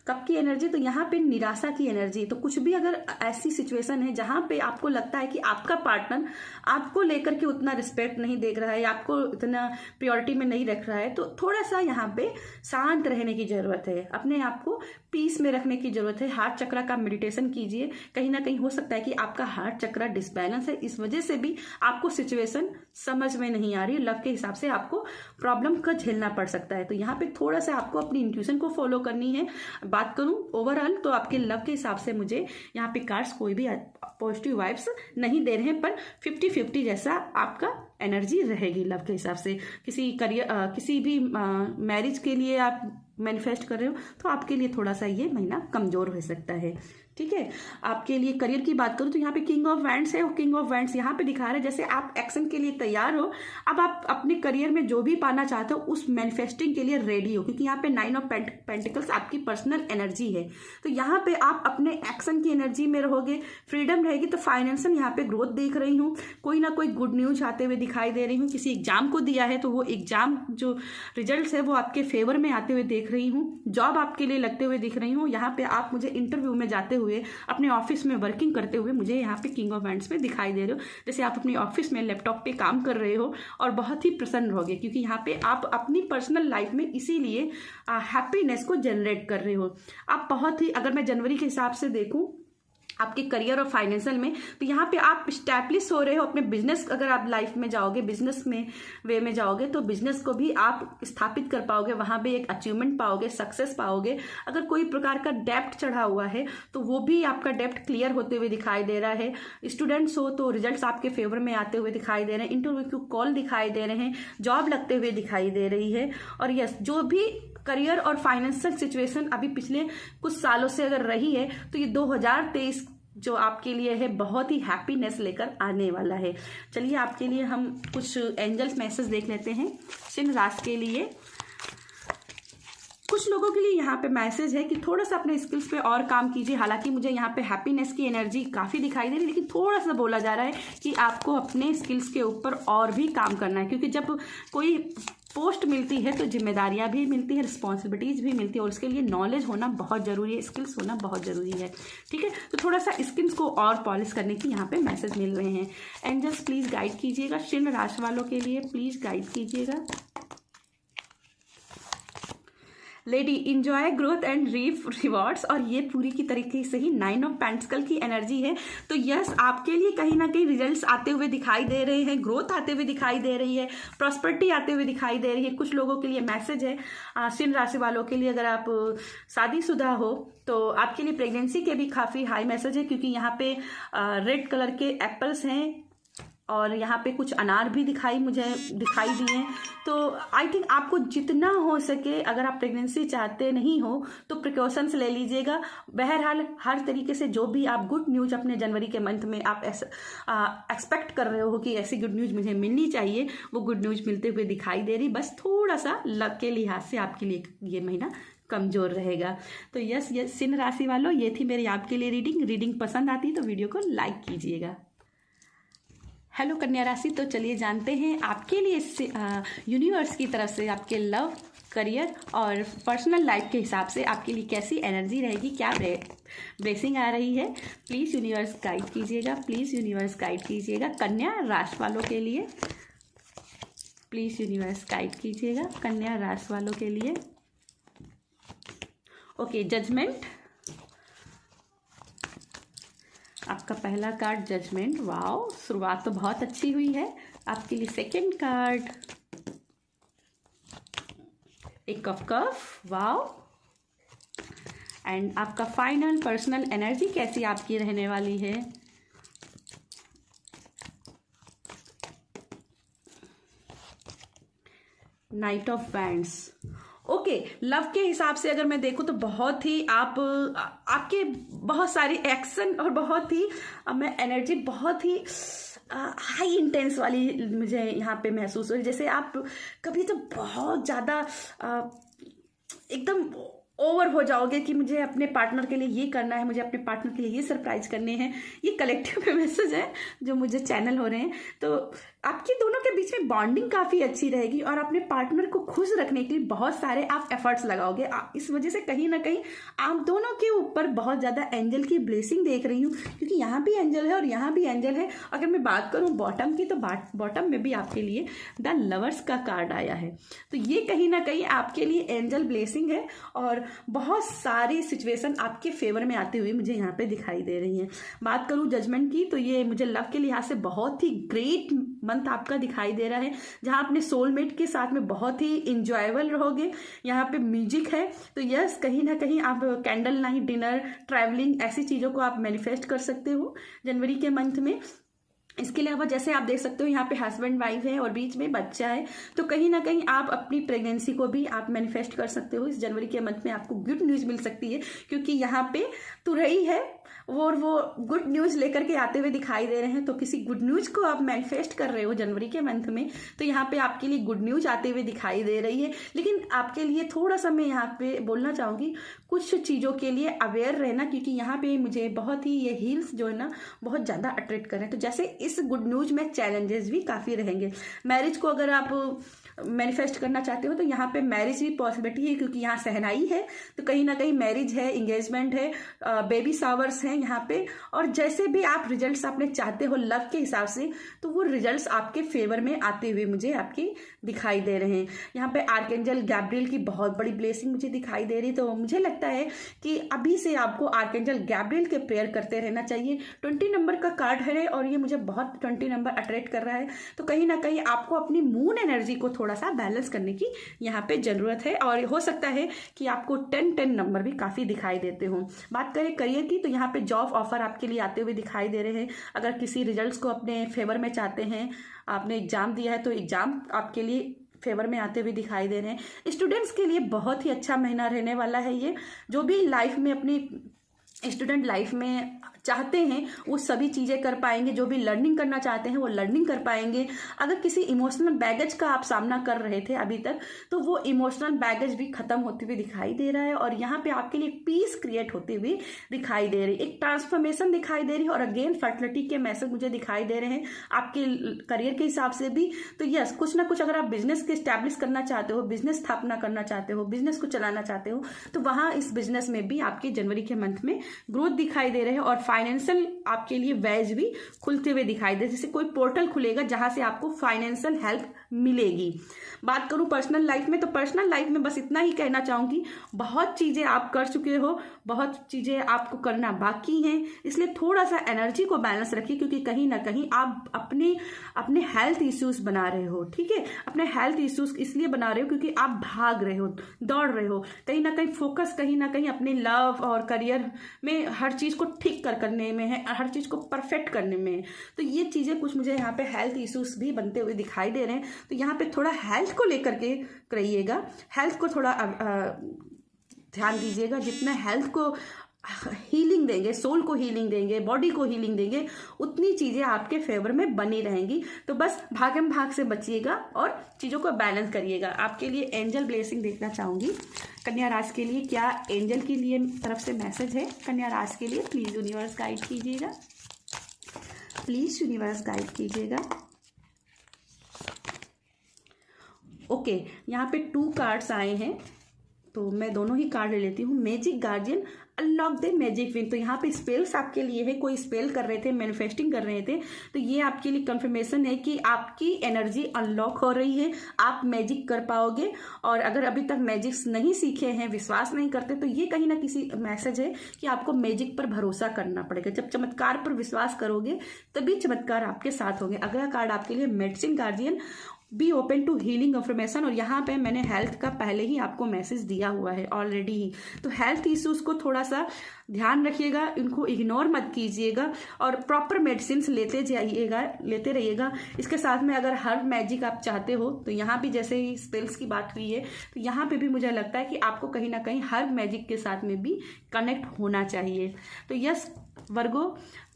कप की एनर्जी, तो यहाँ पे निराशा की एनर्जी। तो कुछ भी अगर ऐसी सिचुएशन है जहाँ पे आपको लगता है कि आपका पार्टनर आपको लेकर के उतना रिस्पेक्ट नहीं देख रहा है, आपको इतना प्योरिटी में नहीं रख रहा है, तो थोड़ा सा यहाँ पे शांत रहने की जरूरत है, अपने आप को पीस में रखने की जरूरत है। हार्ट चक्र का मेडिटेशन कीजिए। कहीं ना कहीं हो सकता है कि आपका हार्ट चक्र डिसबैलेंस है, इस वजह से भी आपको सिचुएशन समझ में नहीं आ रही, लव के हिसाब से आपको प्रॉब्लम का झेलना पड़ सकता है। तो यहाँ पे थोड़ा सा आपको अपनी इंट्यूशन को फॉलो करनी है। बात करूँ ओवरऑल तो आपके लव के हिसाब से मुझे यहाँ पे कार्ड्स कोई भी पॉजिटिव वाइब्स नहीं दे रहे हैं, पर 50-50 जैसा आपका एनर्जी रहेगी लव के हिसाब से। किसी करियर किसी भी मैरिज के लिए आप मैनिफेस्ट कर रहे हो तो आपके लिए थोड़ा सा ये महीना कमजोर हो सकता है। ठीक है, आपके लिए करियर की बात करूं तो यहाँ पे किंग ऑफ वैंड्स है, और किंग ऑफ वैंड्स यहाँ पे दिखा रहा है जैसे आप एक्शन के लिए तैयार हो। अब आप अपने करियर में जो भी पाना चाहते हो उस मैनिफेस्टिंग के लिए रेडी हो, क्योंकि यहाँ पे 9 ऑफ पेंटिकल्स आपकी पर्सनल एनर्जी है। तो यहाँ पे आप अपने एक्शन की एनर्जी में रहोगे, फ्रीडम रहेगी। तो फाइनेंशियल यहाँ पे ग्रोथ देख रही हूँ, कोई ना कोई गुड न्यूज आते हुए दिखाई दे रही हूँ। किसी एग्जाम को दिया है तो वो एग्जाम जो रिजल्ट है वो आपके फेवर में आते हुए देख रही हूँ। जॉब आपके लिए लगते हुए दिख रही हूँ। यहाँ पे आप मुझे इंटरव्यू में जाते हुए, अपने ऑफिस में वर्किंग करते हुए मुझे यहाँ पे किंग ऑफ वैंड्स में दिखाई दे रहे हो। जैसे आप अपनी ऑफिस में लैपटॉप पे काम कर रहे हो और बहुत ही प्रसन्न रहोगे, क्योंकि यहाँ पे आप अपनी पर्सनल लाइफ में इसीलिए हैप्पीनेस को जनरेट कर रहे हो। आप बहुत ही, अगर मैं जनवरी के हिसाब से देखूं आपके करियर और फाइनेंशियल में, तो यहाँ पे आप स्टैब्लिश हो रहे हो अपने बिजनेस। अगर आप लाइफ में जाओगे, बिजनेस में वे में जाओगे तो बिजनेस को भी आप स्थापित कर पाओगे, वहाँ पे एक अचीवमेंट पाओगे, सक्सेस पाओगे। अगर कोई प्रकार का डेप्ट चढ़ा हुआ है तो वो भी आपका डेप्ट क्लियर होते हुए दिखाई दे रहा है। स्टूडेंट्स हो तो रिजल्ट्स आपके फेवर में आते हुए दिखाई दे रहे हैं। इंटरव्यू कॉल दिखाई दे रहे हैं, जॉब लगते हुए दिखाई दे रही है। और यस, जो भी करियर और फाइनेंशियल सिचुएशन अभी पिछले कुछ सालों से अगर रही है तो ये 2023 जो आपके लिए है बहुत ही हैप्पीनेस लेकर आने वाला है। चलिए आपके लिए हम कुछ एंजल्स मैसेज देख लेते हैं सिंह राशि के लिए। कुछ लोगों के लिए यहाँ पे मैसेज है कि थोड़ा सा अपने स्किल्स पे और काम कीजिए। हालांकि मुझे यहाँ पे हैप्पीनेस की एनर्जी काफ़ी दिखाई दे रही है, लेकिन थोड़ा सा बोला जा रहा है कि आपको अपने स्किल्स के ऊपर और भी काम करना है, क्योंकि जब कोई पोस्ट मिलती है तो जिम्मेदारियां भी मिलती है, रिस्पॉन्सिबिलिटीज भी मिलती है, और उसके लिए नॉलेज होना बहुत ज़रूरी है, स्किल्स होना बहुत ज़रूरी है। ठीक है, तो थोड़ा सा स्किल्स को और पॉलिश करने की यहाँ पे मैसेज मिल रहे हैं। एंजल्स प्लीज़ गाइड कीजिएगा सिंह राशि वालों के लिए, प्लीज़ गाइड कीजिएगा। Lady enjoy growth and reap rewards, और ये पूरी की तरीके से ही 9 ऑफ पेंटिकल की एनर्जी है। तो यस, आपके लिए कहीं ना कहीं रिजल्ट्स आते हुए दिखाई दे रहे हैं, ग्रोथ आते हुए दिखाई दे रही है, प्रॉस्पेरिटी आते हुए दिखाई दे रही है। कुछ लोगों के लिए मैसेज है सिंह राशि वालों के लिए, अगर आप शादीशुदा हो तो आपके लिए प्रेगनेंसी के भी काफ़ी हाई मैसेज है, क्योंकि यहाँ पे रेड कलर के एप्पल्स हैं और यहाँ पे कुछ अनार भी मुझे दिखाई दिए हैं। तो आई थिंक आपको जितना हो सके, अगर आप प्रेगनेंसी चाहते नहीं हो तो प्रिकॉशंस ले लीजिएगा। बहरहाल हर तरीके से जो भी आप गुड न्यूज़ अपने जनवरी के मंथ में आप एक्सपेक्ट कर रहे हो कि ऐसी गुड न्यूज़ मुझे मिलनी चाहिए, वो गुड न्यूज़ मिलते हुए दिखाई दे रही। बस थोड़ा सा लक के लिहाज से आपके लिए ये महीना कमजोर रहेगा। तो यस सिंह राशि वालों, ये थी मेरी आपके लिए रीडिंग पसंद आती है तो वीडियो को लाइक कीजिएगा। हेलो कन्या राशि, तो चलिए जानते हैं आपके लिए यूनिवर्स की तरफ से आपके लव, करियर और पर्सनल लाइफ के हिसाब से आपके लिए कैसी एनर्जी रहेगी, क्या ब्लेसिंग आ रही है। प्लीज़ यूनिवर्स गाइड कीजिएगा, प्लीज़ यूनिवर्स गाइड कीजिएगा कन्या राशि वालों के लिए। प्लीज़ यूनिवर्स गाइड कीजिएगा कन्या राशि वालों के लिए। ओके, जजमेंट, आपका पहला कार्ड जजमेंट। वाओ, शुरुआत तो बहुत अच्छी हुई है। आपके लिए सेकंड कार्ड एक ऑफ कफ, वाओ। एंड आपका फाइनल पर्सनल एनर्जी कैसी आपकी रहने वाली है। Night of wands. Okay, love के हिसाब से अगर मैं देखूँ तो बहुत ही आपके बहुत सारी एक्शन और बहुत ही मैं एनर्जी बहुत ही हाई इंटेंस वाली मुझे यहाँ पे महसूस हो रही। जैसे आप कभी तो बहुत ज़्यादा एकदम ओवर हो जाओगे कि मुझे अपने पार्टनर के लिए ये करना है, मुझे अपने पार्टनर के लिए ये सरप्राइज करने हैं। ये कलेक्टिव में मैसेज है जो मुझे चैनल हो रहे हैं। तो आपकी दोनों के बीच में बॉन्डिंग काफ़ी अच्छी रहेगी और अपने पार्टनर को खुश रखने के लिए बहुत सारे आप एफर्ट्स लगाओगे। इस वजह से कहीं ना कहीं आप दोनों के ऊपर बहुत ज़्यादा एंजल की ब्लेसिंग देख रही हूँ, क्योंकि यहाँ भी एंजल है और यहाँ भी एंजल है। अगर मैं बात करूँ बॉटम की, तो बॉटम में भी आपके लिए द लवर्स का कार्ड आया है। तो ये कहीं ना कहीं आपके लिए एंजल ब्लेसिंग है और बहुत सारी सिचुएशन आपके फेवर में आती हुई मुझे यहाँ पे दिखाई दे रही हैं। बात करूँ जजमेंट की, तो ये मुझे लव के लिहाज से बहुत ही ग्रेट मंथ आपका दिखाई दे रहा है, जहाँ अपने सोलमेट के साथ में बहुत ही इंजॉयबल रहोगे। यहाँ पे म्यूजिक है, तो यस कहीं ना कहीं आप कैंडल नाइट डिनर, ट्रैवलिंग, ऐसी चीज़ों को आप मैनिफेस्ट कर सकते हो जनवरी के मंथ में। इसके अलावा जैसे आप देख सकते हो यहाँ पे हस्बैंड वाइफ है और बीच में बच्चा है, तो कहीं ना कहीं आप अपनी प्रेगनेंसी को भी आप मैनिफेस्ट कर सकते हो। इस जनवरी के मंथ में आपको गुड न्यूज़ मिल सकती है, क्योंकि यहाँ पे तुरई है और वो गुड न्यूज़ लेकर के आते हुए दिखाई दे रहे हैं। तो किसी गुड न्यूज़ को आप मैनिफेस्ट कर रहे हो जनवरी के मंथ में, तो यहाँ पे आपके लिए गुड न्यूज़ आते हुए दिखाई दे रही है। लेकिन आपके लिए थोड़ा सा मैं यहाँ पे बोलना चाहूँगी, कुछ चीज़ों के लिए अवेयर रहना, क्योंकि यहाँ पे मुझे बहुत ही ये हील्स जो है ना बहुत ज़्यादा अट्रैक्ट कर रहे हैं। तो जैसे इस गुड न्यूज़ में चैलेंजेस भी काफ़ी रहेंगे। मैरिज को अगर आप मैनिफेस्ट करना चाहते हो तो यहाँ पे मैरिज की पॉसिबिलिटी है, क्योंकि यहाँ सहनाई है, तो कहीं ना कहीं मैरिज है, इंगेजमेंट है, बेबी शावर्स हैं यहाँ पे। और जैसे भी आप रिजल्ट्स आपने चाहते हो लव के हिसाब से, तो वो रिजल्ट्स आपके फेवर में आते हुए मुझे आपकी दिखाई दे रहे हैं। यहाँ पे आर्कएंजल गैब्रियल की बहुत बड़ी ब्लेसिंग मुझे दिखाई दे रही, तो मुझे लगता है कि अभी से आपको आर्कएंजल गैब्रियल के प्रेयर करते रहना चाहिए। 20 नंबर का कार्ड है और ये मुझे बहुत 20 नंबर अट्रैक्ट कर रहा है, तो कहीं ना कहीं आपको अपनी मून एनर्जी को थोड़ा सा बैलेंस करने की यहाँ पे जरूरत है। और हो सकता है कि आपको 10 नंबर भी काफी दिखाई देते हो। बात करें करियर की, तो यहाँ पे जॉब ऑफर आपके लिए आते हुए दिखाई दे रहे हैं। अगर किसी रिजल्ट्स को अपने फेवर में चाहते हैं, आपने एग्जाम दिया है तो एग्जाम आपके लिए फेवर में आते हुए दिखाई दे रहे हैं। स्टूडेंट्स के लिए बहुत ही अच्छा महीना रहने वाला है ये। जो भी लाइफ में अपनी स्टूडेंट लाइफ में चाहते हैं वो सभी चीज़ें कर पाएंगे। जो भी लर्निंग करना चाहते हैं वो लर्निंग कर पाएंगे। अगर किसी इमोशनल बैगेज का आप सामना कर रहे थे अभी तक, तो वो इमोशनल बैगेज भी खत्म होते हुए दिखाई दे रहा है और यहाँ पे आपके लिए पीस क्रिएट होते हुए दिखाई दे रही है। एक ट्रांसफॉर्मेशन दिखाई दे रही है और अगेन फर्टिलिटी के मैसेज मुझे दिखाई दे रहे हैं आपके करियर के हिसाब से भी। तो यस, कुछ ना कुछ अगर आप बिजनेस के स्टैब्लिश करना चाहते हो, बिजनेस स्थापना करना चाहते हो, बिजनेस को चलाना चाहते हो, तो वहाँ इस बिजनेस में भी आपके जनवरी के मंथ में ग्रोथ दिखाई दे रहे हैं। और फाइनेंशियल आपके लिए वेज भी खुलते हुए दिखाई दे, जैसे कोई पोर्टल खुलेगा जहां से आपको फाइनेंशियल हेल्प मिलेगी। बात करूं पर्सनल लाइफ में, तो पर्सनल लाइफ में बस इतना ही कहना चाहूंगी, बहुत चीजें आप कर चुके हो, बहुत चीजें आपको करना बाकी हैं, इसलिए थोड़ा सा एनर्जी को बैलेंस रखिए, क्योंकि कहीं ना कहीं आप अपने हेल्थ इश्यूज बना रहे हो। ठीक है, अपने हेल्थ इश्यूज इसलिए बना रहे हो क्योंकि आप भाग रहे हो, दौड़ रहे हो, कहीं ना कहीं फोकस कहीं ना कहीं अपने लव और करियर में हर चीज को ठीक करने में है, हर चीज को परफेक्ट करने में है। तो ये चीजें कुछ मुझे यहाँ पे हेल्थ इश्यूज भी बनते हुए दिखाई दे रहे हैं। तो यहाँ पे थोड़ा हेल्थ को लेकर के करिएगा, हेल्थ को थोड़ा ध्यान दीजिएगा। जितना हेल्थ को हीलिंग देंगे, सोल को हीलिंग देंगे, बॉडी को हीलिंग देंगे, उतनी चीजें आपके फेवर में बनी रहेंगी। तो बस भागम भाग से बचिएगा और चीजों को बैलेंस करिएगा। आपके लिए एंजल ब्लेसिंग देखना चाहूंगी कन्या राशि के लिए, क्या एंजल के लिए तरफ से मैसेज है कन्या राशि के लिए। प्लीज यूनिवर्स गाइड कीजिएगा, प्लीज यूनिवर्स गाइड कीजिएगा। ओके, यहाँ पे 2 कार्ड्स आए हैं, तो मैं दोनों ही कार्ड ले लेती हूँ। Magic guardian, unlock the magic win. तो यहाँ पे स्पेल्स आपके लिए है, कोई स्पेल कर रहे थे, मैनिफेस्टिंग कर रहे थे, तो ये आपके लिए कंफर्मेशन है कि आपकी एनर्जी अनलॉक हो रही है, आप मैजिक कर पाओगे। और अगर अभी तक मैजिक्स नहीं सीखे हैं, विश्वास नहीं करते, तो ये कहीं ना किसी मैसेज है कि आपको मैजिक पर भरोसा करना पड़ेगा। जब चमत्कार पर विश्वास करोगे तभी चमत्कार आपके साथ होंगे। अगला कार्ड आपके लिए medicine guardian, be open to healing information. और यहाँ पे मैंने हेल्थ का पहले ही आपको मैसेज दिया हुआ है ऑलरेडी ही। तो हेल्थ इश्यूज को थोड़ा सा ध्यान रखिएगा, इनको इग्नोर मत कीजिएगा और प्रॉपर मेडिसिन लेते जाइएगा, लेते रहिएगा। इसके साथ में अगर हर मैजिक आप चाहते हो, तो यहाँ भी जैसे ही स्पेल्स की बात हुई है, तो यहाँ पे भी मुझे लगता है कि आपको कहीं ना कहीं हर मैजिक के साथ में भी कनेक्ट होना चाहिए। तो यस वर्गो,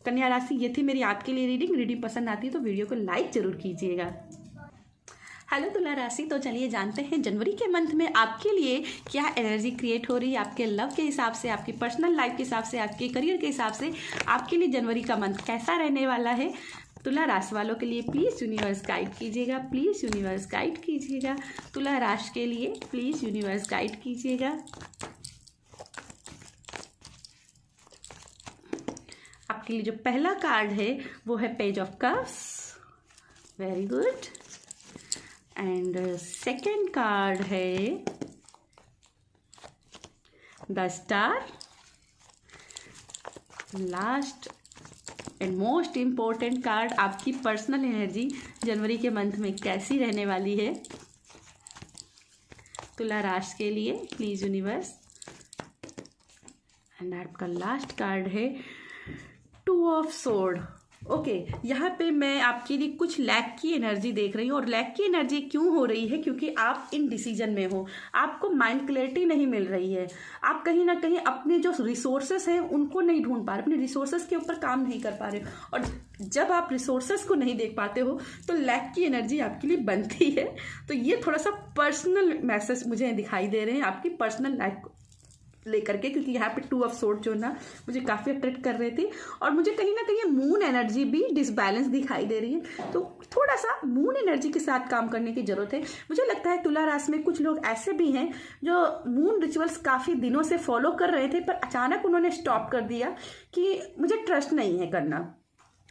कन्या राशि, ये थी मेरी आपके लिए रीडिंग पसंद आती है तो वीडियो को लाइक जरूर कीजिएगा। हेलो तुला राशि, तो चलिए जानते हैं जनवरी के मंथ में आपके लिए क्या एनर्जी क्रिएट हो रही है, आपके लव के हिसाब से, आपकी पर्सनल लाइफ के हिसाब से, आपके करियर के हिसाब से आपके लिए जनवरी का मंथ कैसा रहने वाला है। तुला राशि वालों के लिए प्लीज़ यूनिवर्स गाइड कीजिएगा, प्लीज़ यूनिवर्स गाइड कीजिएगा। तुला राशि के लिए प्लीज़ यूनिवर्स गाइड कीजिएगा। आपके लिए जो पहला कार्ड है वो है page of cups, very good. And second card है the star, last and most important card, आपकी पर्सनल एनर्जी जनवरी के मंथ में कैसी रहने वाली है तुला राशि के लिए, प्लीज यूनिवर्स। एंड आपका लास्ट कार्ड है 2 ऑफ सोर्ड। ओके, यहाँ पे मैं आपके लिए कुछ लैक की एनर्जी देख रही हूँ, और लैक की एनर्जी क्यों हो रही है, क्योंकि आप इन डिसीजन में हो, आपको माइंड क्लैरिटी नहीं मिल रही है, आप कहीं ना कहीं अपने जो रिसोर्सेस हैं उनको नहीं ढूंढ पा रहे, अपने रिसोर्सेस के ऊपर काम नहीं कर पा रहे, और जब आप रिसोर्सेस को नहीं देख पाते हो तो लैक की एनर्जी आपके लिए बनती है। तो ये थोड़ा सा पर्सनल मैसेज मुझे दिखाई दे रहे हैं आपकी पर्सनल लाइफ को लेकर के, क्योंकि यहाँ पे 2 ऑफ सोर्ड जो ना मुझे काफ़ी अट्रैक्ट कर रहे थे, और मुझे कहीं ना कहीं मून एनर्जी भी डिसबैलेंस दिखाई दे रही है। तो थोड़ा सा मून एनर्जी के साथ काम करने की जरूरत है। मुझे लगता है तुला राशि में कुछ लोग ऐसे भी हैं जो मून रिचुअल्स काफ़ी दिनों से फॉलो कर रहे थे, पर अचानक उन्होंने स्टॉप कर दिया कि मुझे ट्रस्ट नहीं है करना,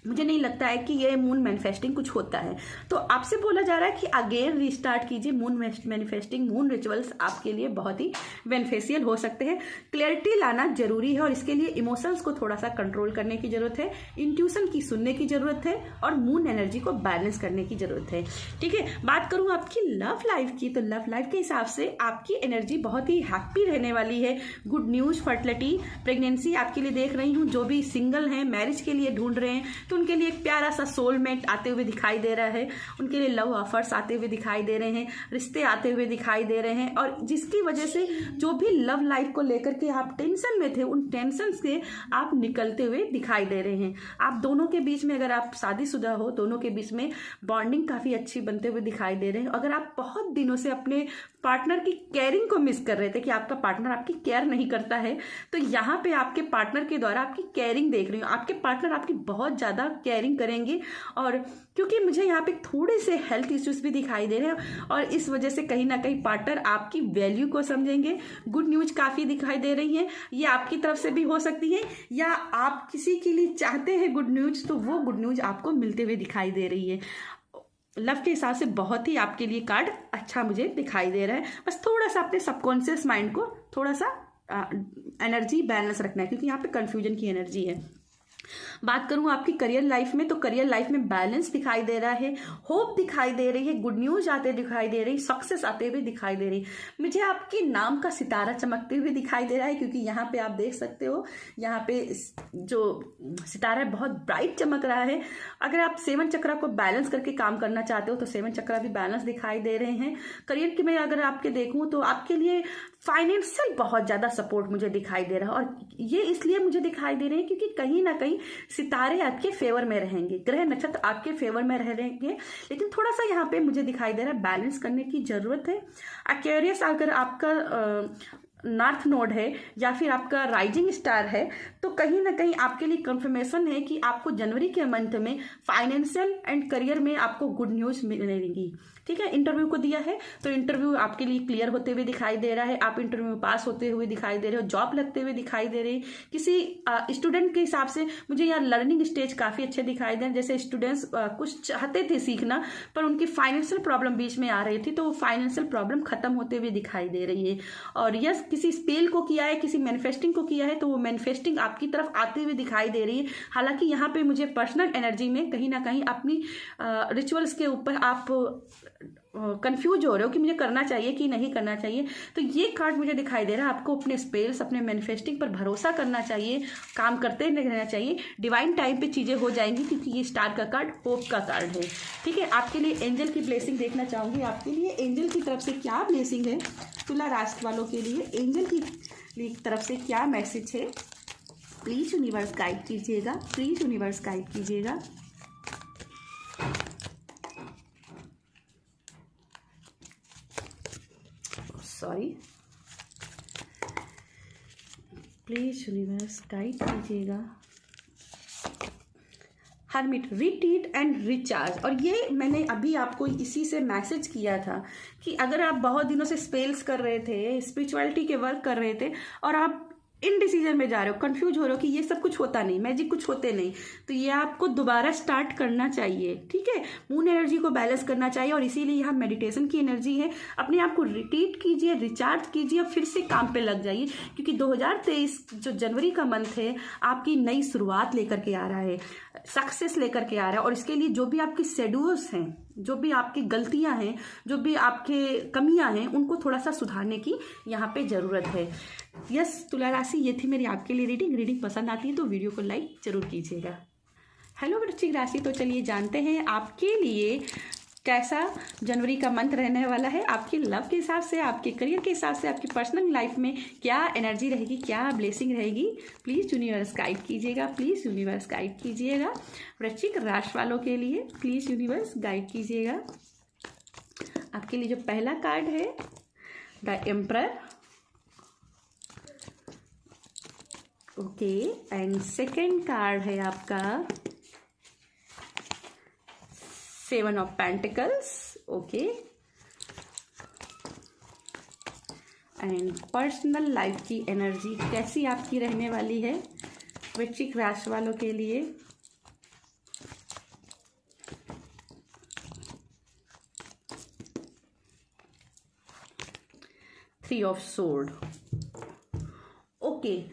मुझे नहीं लगता है कि ये मून मैनिफेस्टिंग कुछ होता है। तो आपसे बोला जा रहा है कि अगेन रीस्टार्ट कीजिए मून मैनिफेस्टिंग, मून रिचुअल्स आपके लिए बहुत ही बेनिफिशियल हो सकते हैं। क्लैरिटी लाना जरूरी है, और इसके लिए इमोशंस को थोड़ा सा कंट्रोल करने की जरूरत है, इंट्यूशन की सुनने की जरूरत है, और मून एनर्जी को बैलेंस करने की जरूरत है। ठीक है, बात करूं आपकी लव लाइफ की, तो लव लाइफ के हिसाब से आपकी एनर्जी बहुत ही हैप्पी रहने वाली है। गुड न्यूज, फर्टिलिटी, प्रेगनेंसी आपके लिए देख रही हूँ। जो भी सिंगल हैं, मैरिज के लिए ढूंढ रहे हैं, तो उनके लिए एक प्यारा सा सोलमेट आते हुए दिखाई दे रहा है, उनके लिए लव ऑफर्स आते हुए दिखाई दे रहे हैं, रिश्ते आते हुए दिखाई दे रहे हैं, और जिसकी वजह से जो भी लव लाइफ को लेकर के आप टेंशन में थे, उन टेंशन से आप निकलते हुए दिखाई दे रहे हैं। आप दोनों के बीच में, अगर आप शादीशुदा हो, दोनों के बीच में बॉन्डिंग काफ़ी अच्छी बनते हुए दिखाई दे रहे हैं। अगर आप बहुत दिनों से अपने पार्टनर की केयरिंग को मिस कर रहे थे कि आपका पार्टनर आपकी केयर नहीं करता है, तो यहाँ पे आपके पार्टनर के द्वारा आपकी केयरिंग देख रही हूँ। आपके पार्टनर आपकी बहुत ज़्यादा केयरिंग करेंगे, और क्योंकि मुझे यहाँ पे थोड़े से हेल्थ इश्यूज भी दिखाई दे रहे हैं, और इस वजह से कहीं ना कहीं पार्टनर आपकी वैल्यू को समझेंगे। गुड न्यूज काफ़ी दिखाई दे रही है, ये आपकी तरफ से भी हो सकती है, या आप किसी के लिए चाहते हैं गुड न्यूज, तो वो गुड न्यूज आपको मिलते हुए दिखाई दे रही है। लव के हिसाब से बहुत ही आपके लिए कार्ड अच्छा मुझे दिखाई दे रहा है। बस थोड़ा सा अपने सबकॉन्शियस माइंड को थोड़ा सा एनर्जी बैलेंस रखना है, क्योंकि यहाँ पे कंफ्यूजन की एनर्जी है। बात करूं आपकी करियर लाइफ में, तो करियर लाइफ में बैलेंस दिखाई दे रहा है, होप दिखाई दे रही है, गुड न्यूज आते दिखाई दे रही, सक्सेस आते हुए दिखाई दे रही। मुझे आपके नाम का सितारा चमकते हुए दिखाई दे रहा है, क्योंकि यहाँ पे आप देख सकते हो, यहाँ पे जो सितारा है बहुत ब्राइट चमक रहा है। अगर आप 7 चक्रा को बैलेंस करके काम करना चाहते हो, तो 7 चक्रा भी बैलेंस दिखाई दे रहे हैं। करियर के में अगर आपके देखूं, तो आपके लिए फाइनेंशियल बहुत ज़्यादा सपोर्ट मुझे दिखाई दे रहा है, और ये इसलिए मुझे दिखाई दे रहे हैं क्योंकि कहीं ना कहीं सितारे आपके फेवर में रहेंगे, ग्रह नक्षत्र आपके फेवर में रहेंगे। लेकिन थोड़ा सा यहाँ पे मुझे दिखाई दे रहा है बैलेंस करने की जरूरत है। एक्वेरियस अगर आपका नॉर्थ नोड है या फिर आपका राइजिंग स्टार है, तो कहीं ना कहीं आपके लिए कंफर्मेशन है कि आपको जनवरी के मंथ में फाइनेंशियल एंड करियर में आपको गुड न्यूज मिलेगी। ठीक है, इंटरव्यू को दिया है तो इंटरव्यू आपके लिए क्लियर होते हुए दिखाई दे रहा है, आप इंटरव्यू में पास होते हुए दिखाई दे रहे हो, जॉब लगते हुए दिखाई दे रही। किसी स्टूडेंट के हिसाब से मुझे यहाँ लर्निंग स्टेज काफ़ी अच्छे दिखाई दे रहे हैं। जैसे स्टूडेंट्स कुछ चाहते थे सीखना, पर उनकी फाइनेंशियल प्रॉब्लम बीच में आ रही थी, तो वो फाइनेंशियल प्रॉब्लम खत्म होते हुए दिखाई दे रही है। और यस, किसी स्पेल को किया है, किसी मैनिफेस्टिंग को किया है, तो वो मैनिफेस्टिंग आपकी तरफ आते हुए दिखाई दे रही है। हालांकि यहाँ पे मुझे पर्सनल एनर्जी में कहीं ना कहीं अपनी रिचुअल्स के ऊपर आप कंफ्यूज हो रहे हो कि मुझे करना चाहिए कि नहीं करना चाहिए। तो ये कार्ड मुझे दिखाई दे रहा है, आपको अपने स्पेल्स, अपने मैनिफेस्टिंग पर भरोसा करना चाहिए, काम करते रहना चाहिए। डिवाइन टाइम पे चीज़ें हो जाएंगी, क्योंकि ये स्टार का कार्ड होप का कार्ड है। ठीक है, आपके लिए एंजल की ब्लेसिंग देखना चाहूँगी। आपके लिए एंजल की तरफ से क्या ब्लेसिंग है, तुला राशि वालों के लिए एंजल की तरफ से क्या मैसेज है, प्लीज़ यूनिवर्स गाइड कीजिएगा, प्लीज़ यूनिवर्स गाइड कीजिएगा। सॉरी, प्लीज यूनिवर्स गाइड कीजिएगा। Hermit, retreat and recharge. और ये मैंने अभी आपको इसी से मैसेज किया था कि अगर आप बहुत दिनों से स्पेल्स कर रहे थे, स्पिरिचुअलिटी के वर्क कर रहे थे, और आप इनडिसीजन में जा रहे हो, कंफ्यूज हो रहे हो कि ये सब कुछ होता नहीं, मैजिक कुछ होते नहीं, तो ये आपको दोबारा स्टार्ट करना चाहिए। ठीक है, मून एनर्जी को बैलेंस करना चाहिए और इसीलिए यहाँ मेडिटेशन की एनर्जी है। अपने आप को रिट्रीट कीजिए, रिचार्ज कीजिए, फिर से काम पे लग जाइए, क्योंकि 2023 जो जनवरी का मंथ है आपकी नई शुरुआत लेकर के आ रहा है, सक्सेस लेकर के आ रहा है। और इसके लिए जो भी आपके शेड्यूल्स हैं, जो भी आपकी गलतियां हैं, जो भी आपके कमियां हैं, उनको थोड़ा सा सुधारने की यहाँ पे ज़रूरत है। यस तुला राशि, ये थी मेरी आपके लिए रीडिंग पसंद आती है तो वीडियो को लाइक जरूर कीजिएगा। हेलो वृश्चिक राशि, तो चलिए जानते हैं आपके लिए कैसा जनवरी का मंथ रहने वाला है। आपके लव के हिसाब से, आपके करियर के हिसाब से, आपकी पर्सनल लाइफ में क्या एनर्जी रहेगी, क्या ब्लेसिंग रहेगी, प्लीज़ यूनिवर्स गाइड कीजिएगा, प्लीज़ यूनिवर्स गाइड कीजिएगा। वृश्चिक राशि वालों के लिए प्लीज़ यूनिवर्स गाइड कीजिएगा। आपके लिए जो पहला कार्ड है the emperor, okay, and second card है आपका 7 of pentacles, okay, and personal life की एनर्जी कैसी आपकी रहने वाली है वृश्चिक राशि वालों के लिए। Three of sword, okay.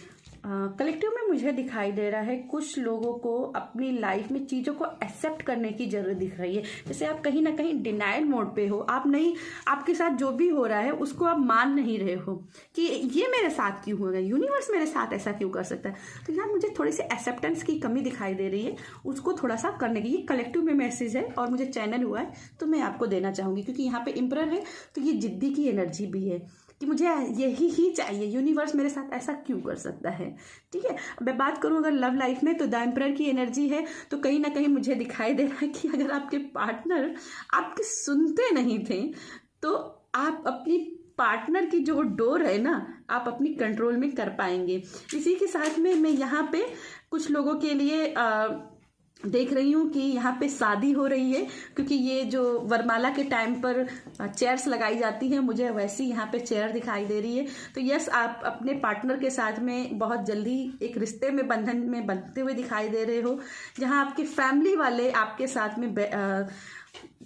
Collective में मुझे दिखाई दे रहा है कुछ लोगों को अपनी लाइफ में चीज़ों को एक्सेप्ट करने की ज़रूरत दिख रही है। जैसे आप कहीं ना कहीं डिनायल मोड पे हो, आप नहीं, आपके साथ जो भी हो रहा है उसको आप मान नहीं रहे हो कि ये मेरे साथ क्यों हो रहा है, यूनिवर्स मेरे साथ ऐसा क्यों कर सकता है। तो यहाँ मुझे थोड़ी सी एक्सेप्टेंस की कमी दिखाई दे रही है, उसको थोड़ा सा करने की। ये कलेक्टिव में मैसेज है और मुझे चैनल हुआ है तो मैं आपको देना चाहूँगी, क्योंकि यहाँ पे एम्परर है तो ये जिद्दी की एनर्जी भी है कि मुझे यही ही चाहिए, यूनिवर्स मेरे साथ ऐसा क्यों कर सकता है। ठीक है, मैं बात करूं अगर लव लाइफ में तो द एम्परर की एनर्जी है, तो कहीं ना कहीं मुझे दिखाई दे रहा है कि अगर आपके पार्टनर आपके सुनते नहीं थे तो आप अपनी पार्टनर की जो डोर है ना, आप अपनी कंट्रोल में कर पाएंगे। इसी के साथ में मैं यहाँ पे कुछ लोगों के लिए देख रही हूँ कि यहाँ पे शादी हो रही है, क्योंकि ये जो वरमाला के टाइम पर चेयर्स लगाई जाती हैं, मुझे वैसी यहाँ पे चेयर दिखाई दे रही है। तो यस, आप अपने पार्टनर के साथ में बहुत जल्दी एक रिश्ते में बंधन में बनते हुए दिखाई दे रहे हो, जहाँ आपके फैमिली वाले आपके साथ में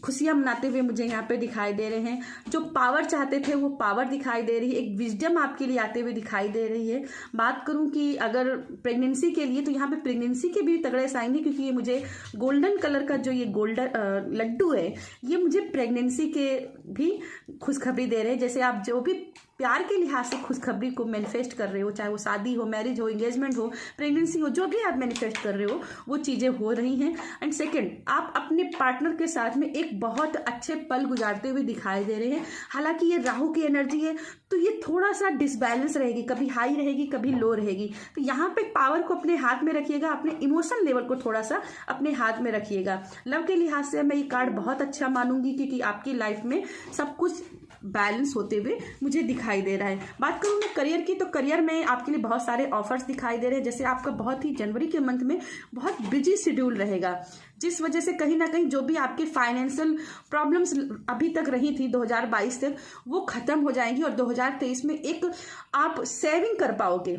खुशियाँ मनाते हुए मुझे यहाँ पे दिखाई दे रहे हैं। जो पावर चाहते थे वो पावर दिखाई दे रही है, एक विजडम आपके लिए आते हुए दिखाई दे रही है। बात करूँ कि अगर प्रेगनेंसी के लिए, तो यहाँ पे प्रेगनेंसी के भी तगड़े साइन है, क्योंकि ये मुझे गोल्डन कलर का जो ये गोल्डन लड्डू है, ये मुझे प्रेगनेंसी के भी खुशखबरी दे रहे हैं। जैसे आप जो भी प्यार के लिहाज से खुशखबरी को मैनिफेस्ट कर रहे हो, चाहे वो शादी हो, मैरिज हो, एंगेजमेंट हो, प्रेगनेंसी हो, जो भी आप मैनिफेस्ट कर रहे हो वो चीज़ें हो रही हैं। एंड सेकंड, आप अपने पार्टनर के साथ में एक बहुत अच्छे पल गुजारते हुए दिखाई दे रहे हैं। हालांकि ये राहु की एनर्जी है तो ये थोड़ा सा डिसबैलेंस रहेगी, कभी हाई रहेगी कभी लो रहेगी। तो यहाँ पे पावर को अपने हाथ में रखिएगा, अपने इमोशन लेवल को थोड़ा सा अपने हाथ में रखिएगा। लव के लिहाज से मैं ये कार्ड बहुत अच्छा मानूंगी, क्योंकि आपकी लाइफ में सब कुछ बैलेंस होते हुए मुझे दिखाई दे रहा है। बात करूँ मैं करियर की, तो करियर में आपके लिए बहुत सारे ऑफर्स दिखाई दे रहे हैं। जैसे आपका बहुत ही जनवरी के मंथ में बहुत बिजी शेड्यूल रहेगा, जिस वजह से कहीं ना कहीं जो भी आपके फाइनेंशियल प्रॉब्लम्स अभी तक रही थी 2022 तक, वो खत्म हो जाएंगी और 2023 में एक आप सेविंग कर पाओगे।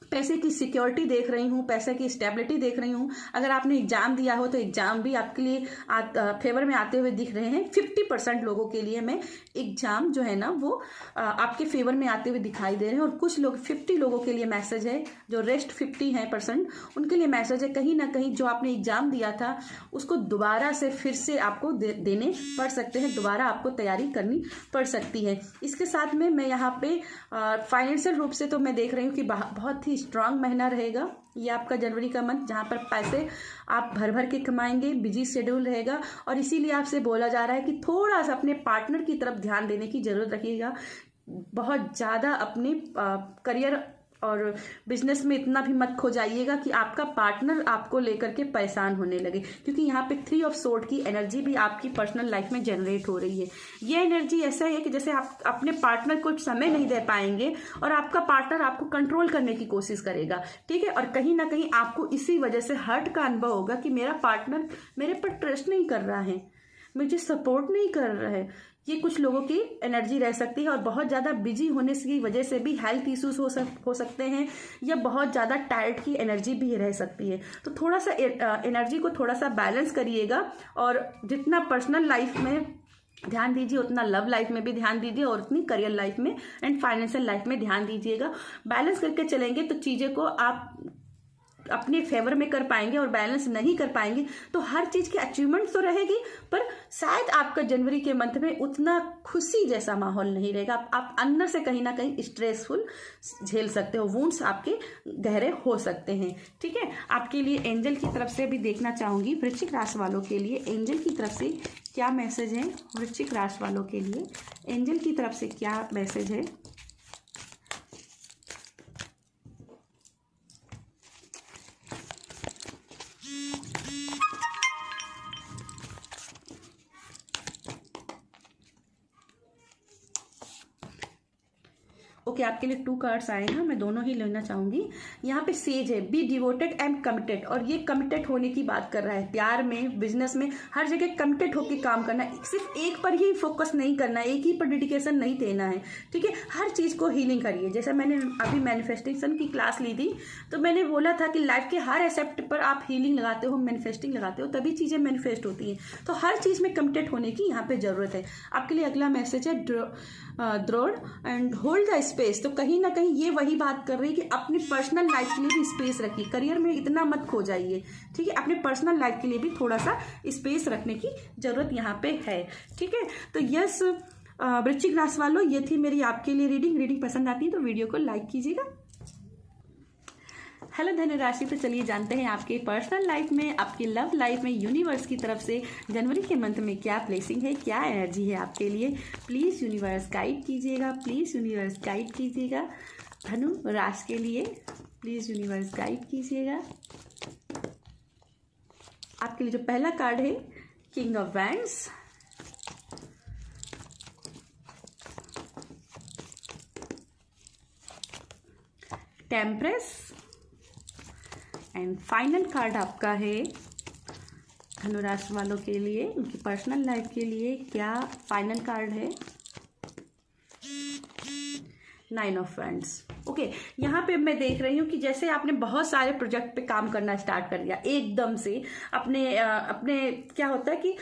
पैसे की सिक्योरिटी देख रही हूँ, पैसे की स्टेबिलिटी देख रही हूँ। अगर आपने एग्जाम दिया हो तो एग्जाम भी आपके लिए फेवर में आते हुए दिख रहे हैं। 50% लोगों के लिए मैं एग्जाम जो है ना वो आपके फेवर में आते हुए दिखाई दे रहे हैं। और कुछ लोग 50 लोगों के लिए मैसेज है, जो रेस्ट 50 है परसेंट, उनके लिए मैसेज है कहीं ना कहीं जो आपने एग्जाम दिया था उसको दोबारा से फिर से आपको देने पड़ सकते हैं, दोबारा आपको तैयारी करनी पड़ सकती है। इसके साथ में मैं यहाँ पे फाइनेंशियल रूप से तो मैं देख रही हूँ कि बहुत ही स्ट्रांग महीना रहेगा ये आपका जनवरी का मंथ, जहाँ पर पैसे आप भर भर के कमाएंगे, बिजी शेड्यूल रहेगा। और इसीलिए आपसे बोला जा रहा है कि थोड़ा सा अपने पार्टनर की तरफ ध्यान देने की जरूरत रखिएगा। बहुत ज़्यादा अपने करियर और बिजनेस में इतना भी मत खो जाइएगा कि आपका पार्टनर आपको लेकर के परेशान होने लगे, क्योंकि यहाँ पे 3 ऑफ सोर्ड की एनर्जी भी आपकी पर्सनल लाइफ में जनरेट हो रही है। ये एनर्जी ऐसा है कि जैसे आप अपने पार्टनर को समय नहीं दे पाएंगे और आपका पार्टनर आपको कंट्रोल करने की कोशिश करेगा, ठीक है। और कहीं ना कहीं आपको इसी वजह से हर्ट का अनुभव होगा कि मेरा पार्टनर मेरे पर ट्रस्ट नहीं कर रहा है, मुझे सपोर्ट नहीं कर रहा है। ये कुछ लोगों की एनर्जी रह सकती है। और बहुत ज़्यादा बिजी होने की वजह से भी हेल्थ इश्यूज हो सकते हैं, या बहुत ज़्यादा टायर्ड की एनर्जी भी रह सकती है। तो थोड़ा सा एनर्जी को थोड़ा सा बैलेंस करिएगा, और जितना पर्सनल लाइफ में ध्यान दीजिए उतना लव लाइफ में भी ध्यान दीजिए, और उतनी करियर लाइफ में एंड फाइनेंशियल लाइफ में ध्यान दीजिएगा। बैलेंस करके चलेंगे तो चीज़ें को आप अपने फेवर में कर पाएंगे, और बैलेंस नहीं कर पाएंगे तो हर चीज़ की अचीवमेंट तो रहेगी, पर शायद आपका जनवरी के मंथ में उतना खुशी जैसा माहौल नहीं रहेगा। आप अंदर से कहीं ना कहीं स्ट्रेसफुल झेल सकते हो, वुंड्स आपके गहरे हो सकते हैं। ठीक है, आपके लिए एंजल की तरफ से भी देखना चाहूँगी वृश्चिक राशि वालों के लिए एंजल की तरफ से क्या मैसेज है। वृश्चिक राशि वालों के लिए एंजल की तरफ से क्या मैसेज है। ओके, आपके लिए 2 कार्ड्स आए हैं, मैं दोनों ही लेना चाहूंगी। यहाँ पे सेज है, बी डिवोटेड एंड कमिटेड, और ये कमिटेड होने की बात कर रहा है। प्यार में, बिजनेस में, हर जगह कमिटेड होकर काम करना है। सिर्फ एक पर ही फोकस नहीं करना है, एक ही पर डेडिकेशन नहीं देना है। ठीक है, हर चीज़ को हीलिंग करिए। जैसे मैंने अभी मैनिफेस्टेशन की क्लास ली थी तो मैंने बोला था कि लाइफ के हर एस्पेक्ट पर आप हीलिंग लगाते हो, मैनिफेस्टिंग लगाते हो, तभी चीज़ें मैनिफेस्ट होती हैं। तो हर चीज़ में कमिटेड होने की यहाँ पे ज़रूरत है। आपके लिए अगला मैसेज है द्रोड़ एंड होल्ड द स्पेस। तो कहीं ना कहीं ये वही बात कर रही है कि अपनी पर्सनल लाइफ के लिए भी स्पेस रखिए, करियर में इतना मत खो जाइए। ठीक है, अपने पर्सनल लाइफ के लिए भी थोड़ा सा स्पेस रखने की जरूरत यहाँ पे है। ठीक है, तो यस वृश्चिक राशि वालों, ये थी मेरी आपके लिए रीडिंग पसंद आती है तो वीडियो को लाइक कीजिएगा। हेलो धनु राशि, तो चलिए जानते हैं आपके पर्सनल लाइफ में, आपकी लव लाइफ में यूनिवर्स की तरफ से जनवरी के मंथ में क्या ब्लेसिंग है, क्या एनर्जी है आपके लिए। प्लीज़ यूनिवर्स गाइड कीजिएगा, प्लीज़ यूनिवर्स गाइड कीजिएगा धनु राशि के लिए, प्लीज़ यूनिवर्स गाइड कीजिएगा। आपके लिए जो पहला कार्ड है king of wands, temperance, and final card आपका है धनु राशि वालों के लिए, उनकी पर्सनल लाइफ के लिए क्या फाइनल कार्ड है। 9 ऑफ वैंड्स। ओके, यहाँ पे मैं देख रही हूँ कि जैसे आपने बहुत सारे प्रोजेक्ट पे काम करना स्टार्ट कर दिया एकदम से। अपने क्या होता है कि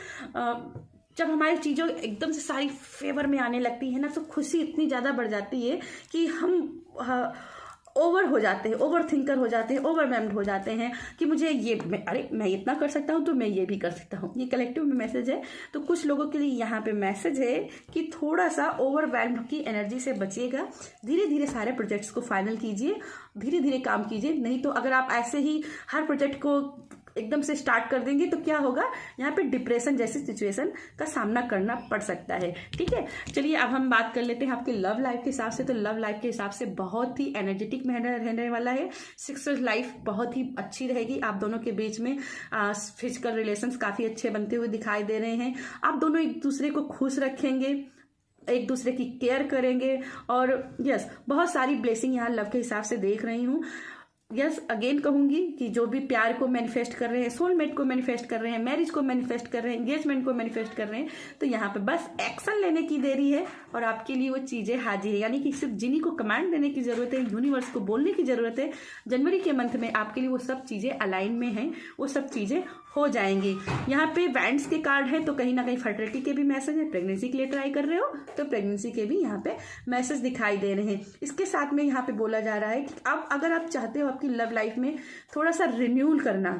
जब हमारी चीज़ों एकदम से सारी फेवर में आने लगती है ना, तो खुशी इतनी ज़्यादा बढ़ जाती है कि हम ओवर हो जाते हैं, ओवर थिंकर हो जाते हैं, ओवरवेल्म्ड हो जाते हैं कि मुझे ये मैं इतना कर सकता हूँ तो मैं ये भी कर सकता हूँ। ये कलेक्टिव में मैसेज है। तो कुछ लोगों के लिए यहाँ पे मैसेज है कि थोड़ा सा ओवरवेल्म्ड की एनर्जी से बचिएगा। धीरे धीरे सारे प्रोजेक्ट्स को फाइनल कीजिए, धीरे धीरे काम कीजिए। नहीं तो अगर आप ऐसे ही हर प्रोजेक्ट को एकदम से स्टार्ट कर देंगे तो क्या होगा, यहाँ पे डिप्रेशन जैसी सिचुएशन का सामना करना पड़ सकता है। ठीक है, चलिए अब हम बात कर लेते हैं आपके लव लाइफ के हिसाब से। तो लव लाइफ के हिसाब से बहुत ही एनर्जेटिक रहने वाला है। सेक्सुअल लाइफ बहुत ही अच्छी रहेगी। आप दोनों के बीच में फिजिकल रिलेशंस काफ़ी अच्छे बनते हुए दिखाई दे रहे हैं। आप दोनों एक दूसरे को खुश रखेंगे, एक दूसरे की केयर करेंगे, और यस बहुत सारी ब्लेसिंग यहाँ लव के हिसाब से देख रही हूँ। यस अगेन कहूंगी कि जो भी प्यार को मैनिफेस्ट कर रहे हैं, सोलमेट को मैनिफेस्ट कर रहे हैं, मैरिज को मैनिफेस्ट कर रहे हैं, एंगेजमेंट को मैनिफेस्ट कर रहे हैं, तो यहाँ पे बस एक्शन लेने की देरी है और आपके लिए वो चीज़ें हाजिर है। यानी कि सिर्फ जिन्हीं को कमांड देने की ज़रूरत है, यूनिवर्स को बोलने की ज़रूरत है। जनवरी के मंथ में आपके लिए वो सब चीज़ें अलाइन में हैं, वो सब चीज़ें हो जाएंगी। यहाँ पे वैंड्स के कार्ड है तो कहीं ना कहीं फर्टिलिटी के भी मैसेज है। प्रेगनेंसी के लिए ट्राई कर रहे हो तो प्रेगनेंसी के भी यहाँ पे मैसेज दिखाई दे रहे हैं। इसके साथ में यहाँ पे बोला जा रहा है कि अब अगर आप चाहते हो आपकी लव लाइफ में थोड़ा सा रिन्यूअल करना,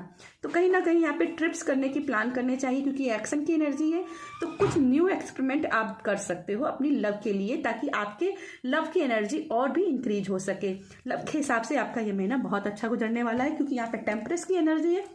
तो कहीं ना कहीं यहाँ पे ट्रिप्स करने की प्लान करने चाहिए, क्योंकि एक्शन की एनर्जी है। तो कुछ न्यू एक्सपेरिमेंट आप कर सकते हो अपनी लव के लिए, ताकि आपके लव की एनर्जी और भी इंक्रीज हो सके। लव के हिसाब से आपका ये महीना बहुत अच्छा गुजरने वाला है, क्योंकि यहाँ पे टेम्परेस की एनर्जी है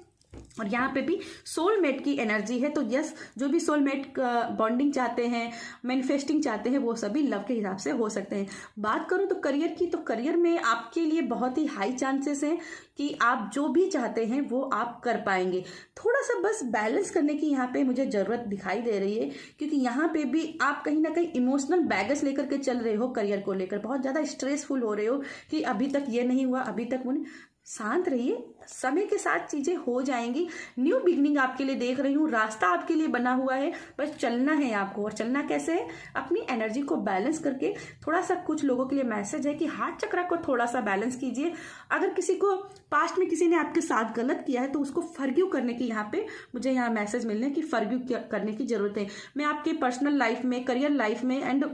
और यहाँ पे भी सोलमेट की एनर्जी है। तो यस, जो भी सोलमेट बॉन्डिंग चाहते हैं, मैनिफेस्टिंग चाहते हैं, वो सभी लव के हिसाब से हो सकते हैं। बात करूँ तो करियर की, तो करियर में आपके लिए बहुत ही हाई चांसेस हैं कि आप जो भी चाहते हैं वो आप कर पाएंगे। थोड़ा सा बस बैलेंस करने की यहाँ पे मुझे ज़रूरत दिखाई दे रही है, क्योंकि यहाँ पे भी आप कहीं ना कहीं इमोशनल बैगेज लेकर के चल रहे हो। करियर को लेकर बहुत ज़्यादा स्ट्रेसफुल हो रहे हो कि अभी तक ये नहीं हुआ, अभी तक वो नहीं। शांत रहिए, समय के साथ चीजें हो जाएंगी। न्यू बिगनिंग आपके लिए देख रही हूँ, रास्ता आपके लिए बना हुआ है, बस चलना है आपको। और चलना कैसे है? अपनी एनर्जी को बैलेंस करके। थोड़ा सा कुछ लोगों के लिए मैसेज है कि हार्ट चक्र को थोड़ा सा बैलेंस कीजिए। अगर किसी को पास्ट में किसी ने आपके साथ गलत किया है तो उसको फॉरगिव करने की यहाँ पे मुझे यहाँ मैसेज मिलने की फॉरगिव करने की जरूरत है। मैं आपके पर्सनल लाइफ में, करियर लाइफ में एंड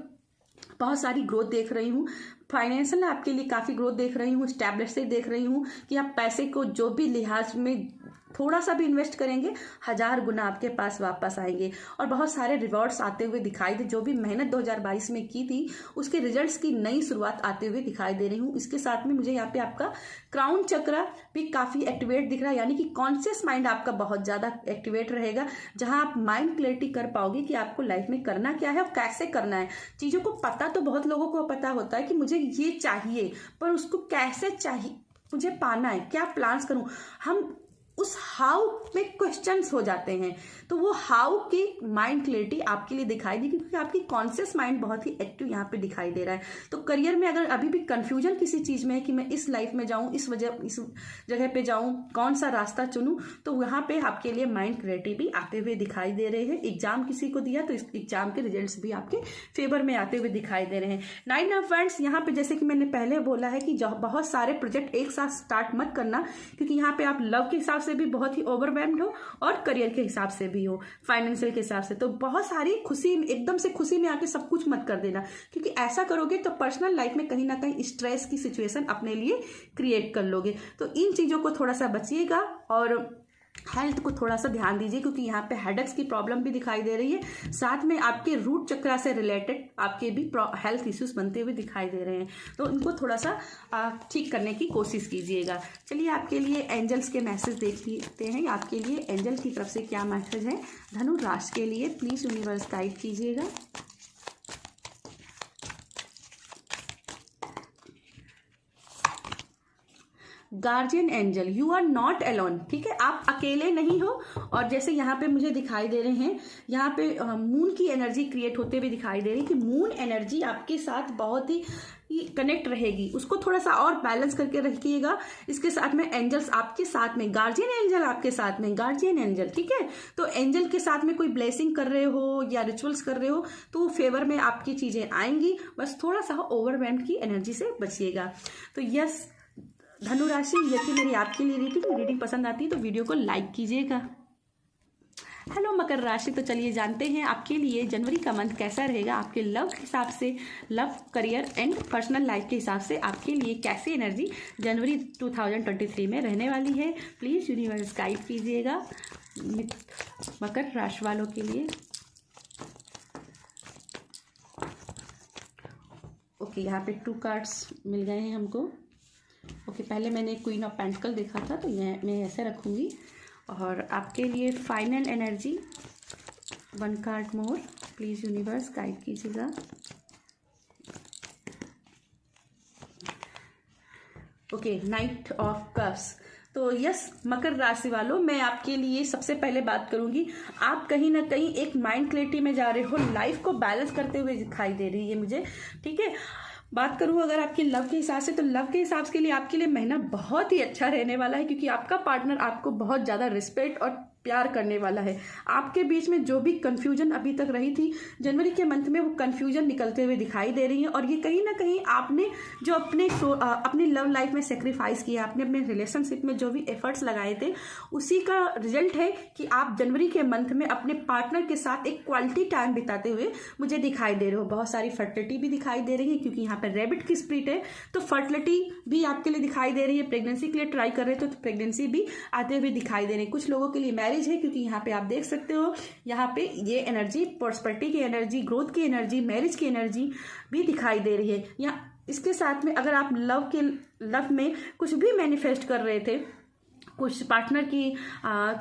बहुत सारी ग्रोथ देख रही हूँ। फाइनेंशियल आपके लिए काफ़ी ग्रोथ देख रही हूँ, स्टैब्लिश देख रही हूँ कि आप पैसे को जो भी लिहाज में थोड़ा सा भी इन्वेस्ट करेंगे 1000 गुना आपके पास वापस आएंगे। और बहुत सारे रिवॉर्ड्स आते हुए दिखाई दे, जो भी मेहनत 2022 में की थी उसके रिजल्ट्स की नई शुरुआत आते हुए दिखाई दे रही हूँ। इसके साथ में मुझे यहाँ पे आपका क्राउन चक्र भी काफ़ी एक्टिवेट दिख रहा है, यानी कि कॉन्शियस माइंड आपका बहुत ज़्यादा एक्टिवेट रहेगा, जहाँ आप माइंड क्लैरिटी कर पाओगे कि आपको लाइफ में करना क्या है और कैसे करना है। चीज़ों को पता तो बहुत लोगों को पता होता है कि मुझे ये चाहिए, पर उसको कैसे चाहिए, मुझे पाना है, क्या प्लान्स करूँ, हम उस हाउ में क्वेश्चंस हो जाते हैं। तो वो हाउ की माइंड क्लैरिटी आपके लिए दिखाई दी, क्योंकि आपकी कॉन्शियस माइंड बहुत ही एक्टिव यहाँ पे दिखाई दे रहा है। तो करियर में अगर अभी भी कंफ्यूजन किसी चीज़ में है कि मैं इस लाइफ में जाऊँ, इस जगह पे जाऊँ, कौन सा रास्ता चुनूँ, तो यहाँ पे आपके लिए माइंड क्लैरिटी भी आते हुए दिखाई दे रहे हैं। एग्जाम किसी को दिया तो इस एग्जाम के रिजल्ट भी आपके फेवर में आते हुए दिखाई दे रहे हैं। 9 ऑफ वांड्स यहाँ पे, जैसे कि मैंने पहले बोला है कि बहुत सारे प्रोजेक्ट एक साथ स्टार्ट मत करना, क्योंकि यहाँ पे आप लव के हिसाब से भी बहुत ही ओवरवेल्म्ड हो और करियर के हिसाब से भी हो, फाइनेंशियल के हिसाब से। तो बहुत सारी खुशी, एकदम से खुशी में आके सब कुछ मत कर देना, क्योंकि ऐसा करोगे तो पर्सनल लाइफ में कहीं ना कहीं स्ट्रेस की सिचुएशन अपने लिए क्रिएट कर लोगे। तो इन चीज़ों को थोड़ा सा बचिएगा और हेल्थ को थोड़ा सा ध्यान दीजिए, क्योंकि यहाँ पे हेडेक्स की प्रॉब्लम भी दिखाई दे रही है। साथ में आपके रूट चक्र से रिलेटेड आपके भी हेल्थ इश्यूज बनते हुए दिखाई दे रहे हैं, तो इनको थोड़ा सा ठीक करने की कोशिश कीजिएगा। चलिए आपके लिए एंजल्स के मैसेज देख लेते हैं। आपके लिए एंजल की तरफ से क्या मैसेज है धनु राशि के लिए, प्लीज यूनिवर्स गाइड कीजिएगा। Guardian angel, you are not alone, ठीक है, आप अकेले नहीं हो। और जैसे यहाँ पे मुझे दिखाई दे रहे हैं, यहाँ पे मून की एनर्जी क्रिएट होते हुए दिखाई दे रही है कि मून एनर्जी आपके साथ बहुत ही कनेक्ट रहेगी, उसको थोड़ा सा और बैलेंस करके रखिएगा। इसके साथ में एंजल्स आपके साथ में, गार्जियन एंजल आपके साथ में, गार्जियन एंजल, ठीक है। तो एंजल के साथ में कोई ब्लेसिंग कर रहे हो या रिचुअल्स कर रहे हो तो फेवर में आपकी चीजें आएंगी, बस थोड़ा सा ओवरवेल्म्ड की एनर्जी से बचिएगा। तो यस धनु राशि, ये थी मेरी आपके लिए रीडिंग पसंद आती है तो वीडियो को लाइक कीजिएगा। हेलो मकर राशि, तो चलिए जानते हैं आपके लिए जनवरी का मंथ कैसा रहेगा। आपके लव के हिसाब से, love, career and personal life के हिसाब से आपके लिए कैसी एनर्जी जनवरी 2023 में रहने वाली है। प्लीज़ यूनिवर्स गाइड कीजिएगा मकर राशि वालों के लिए। ओके, यहाँ पे 2 कार्ड्स मिल गए हैं हमको। ओके, पहले मैंने क्वीन ऑफ पेंटिकल देखा था तो मैं ऐसे रखूँगी। और आपके लिए final energy 1 card more, please universe guide कीजिएगा। Okay, knight of cups. तो यस मकर राशि वालों, मैं आपके लिए सबसे पहले बात करूंगी, आप कहीं ना कहीं एक माइंड क्लैरिटी में जा रहे हो, लाइफ को बैलेंस करते हुए दिखाई दे रही है मुझे, ठीक है। बात करूँ अगर आपके लव के हिसाब से, तो लव के हिसाब के लिए आपके लिए महीना बहुत ही अच्छा रहने वाला है, क्योंकि आपका पार्टनर आपको बहुत ज़्यादा रिस्पेक्ट और प्यार करने वाला है। आपके बीच में जो भी कंफ्यूजन अभी तक रही थी, जनवरी के मंथ में वो कंफ्यूजन निकलते हुए दिखाई दे रही है। और ये कहीं ना कहीं आपने जो अपने लव लाइफ में सेक्रीफाइस किया, आपने अपने रिलेशनशिप में जो भी एफर्ट्स लगाए थे, उसी का रिजल्ट है कि आप जनवरी के मंथ में अपने पार्टनर के साथ एक क्वालिटी टाइम बिताते हुए मुझे दिखाई दे रहे हो। बहुत सारी फर्टिलिटी भी दिखाई दे रही है, क्योंकि यहाँ पर रैबिट की स्पिरिट है, तो फर्टिलिटी भी आपके लिए दिखाई दे रही है। प्रेगनेंसी के लिए ट्राई कर रहे हो तो प्रेगनेंसी भी आते हुए दिखाई दे रही है। कुछ लोगों के लिए मैरिज है, क्योंकि यहाँ पे आप देख सकते हो, यहाँ पे ये एनर्जी, प्रॉस्पेरिटी की एनर्जी, ग्रोथ की एनर्जी, मैरिज की एनर्जी भी दिखाई दे रही है। यहाँ इसके साथ में अगर आप लव में कुछ भी मैनिफेस्ट कर रहे थे, कुछ पार्टनर की